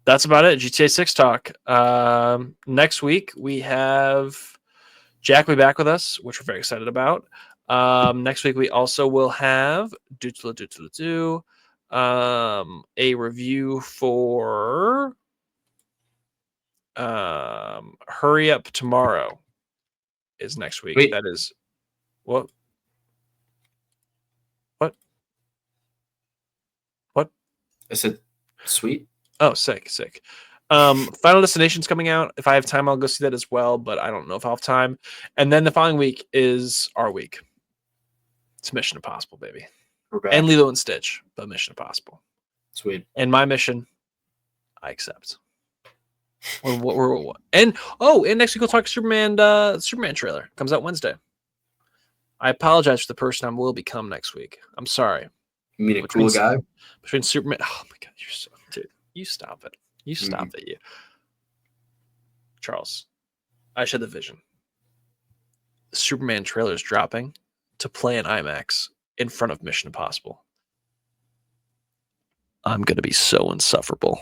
Speaker 7: that's about it. GTA 6 talk. Next week we have Jack will be back with us, which we're very excited about. Next week we also will have a review for Hurry Up Tomorrow is next week.
Speaker 8: Wait.
Speaker 7: That is what?
Speaker 8: I said, sweet.
Speaker 7: Oh, sick. Final Destination's coming out. If I have time, I'll go see that as well, but I don't know if I'll have time. And then the following week is our week. It's Mission Impossible, baby.
Speaker 8: We're back.
Speaker 7: And Lilo and Stitch, but Mission Impossible.
Speaker 8: Sweet.
Speaker 7: And my mission, I accept. And next week we'll talk Superman. Superman trailer comes out Wednesday. I apologize for the person I will become next week. I'm sorry.
Speaker 8: You mean a cool guy?
Speaker 7: Between Superman. Oh my god, you're so dude. You stop it. You stop it. You, Charles. I shared the vision. The Superman trailer is dropping to play in IMAX in front of Mission Impossible. I'm gonna be so insufferable.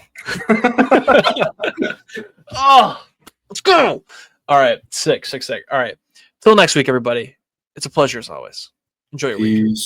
Speaker 7: Oh, let's go. All right, sick. All right, till next week, everybody. It's a pleasure as always. Enjoy your week.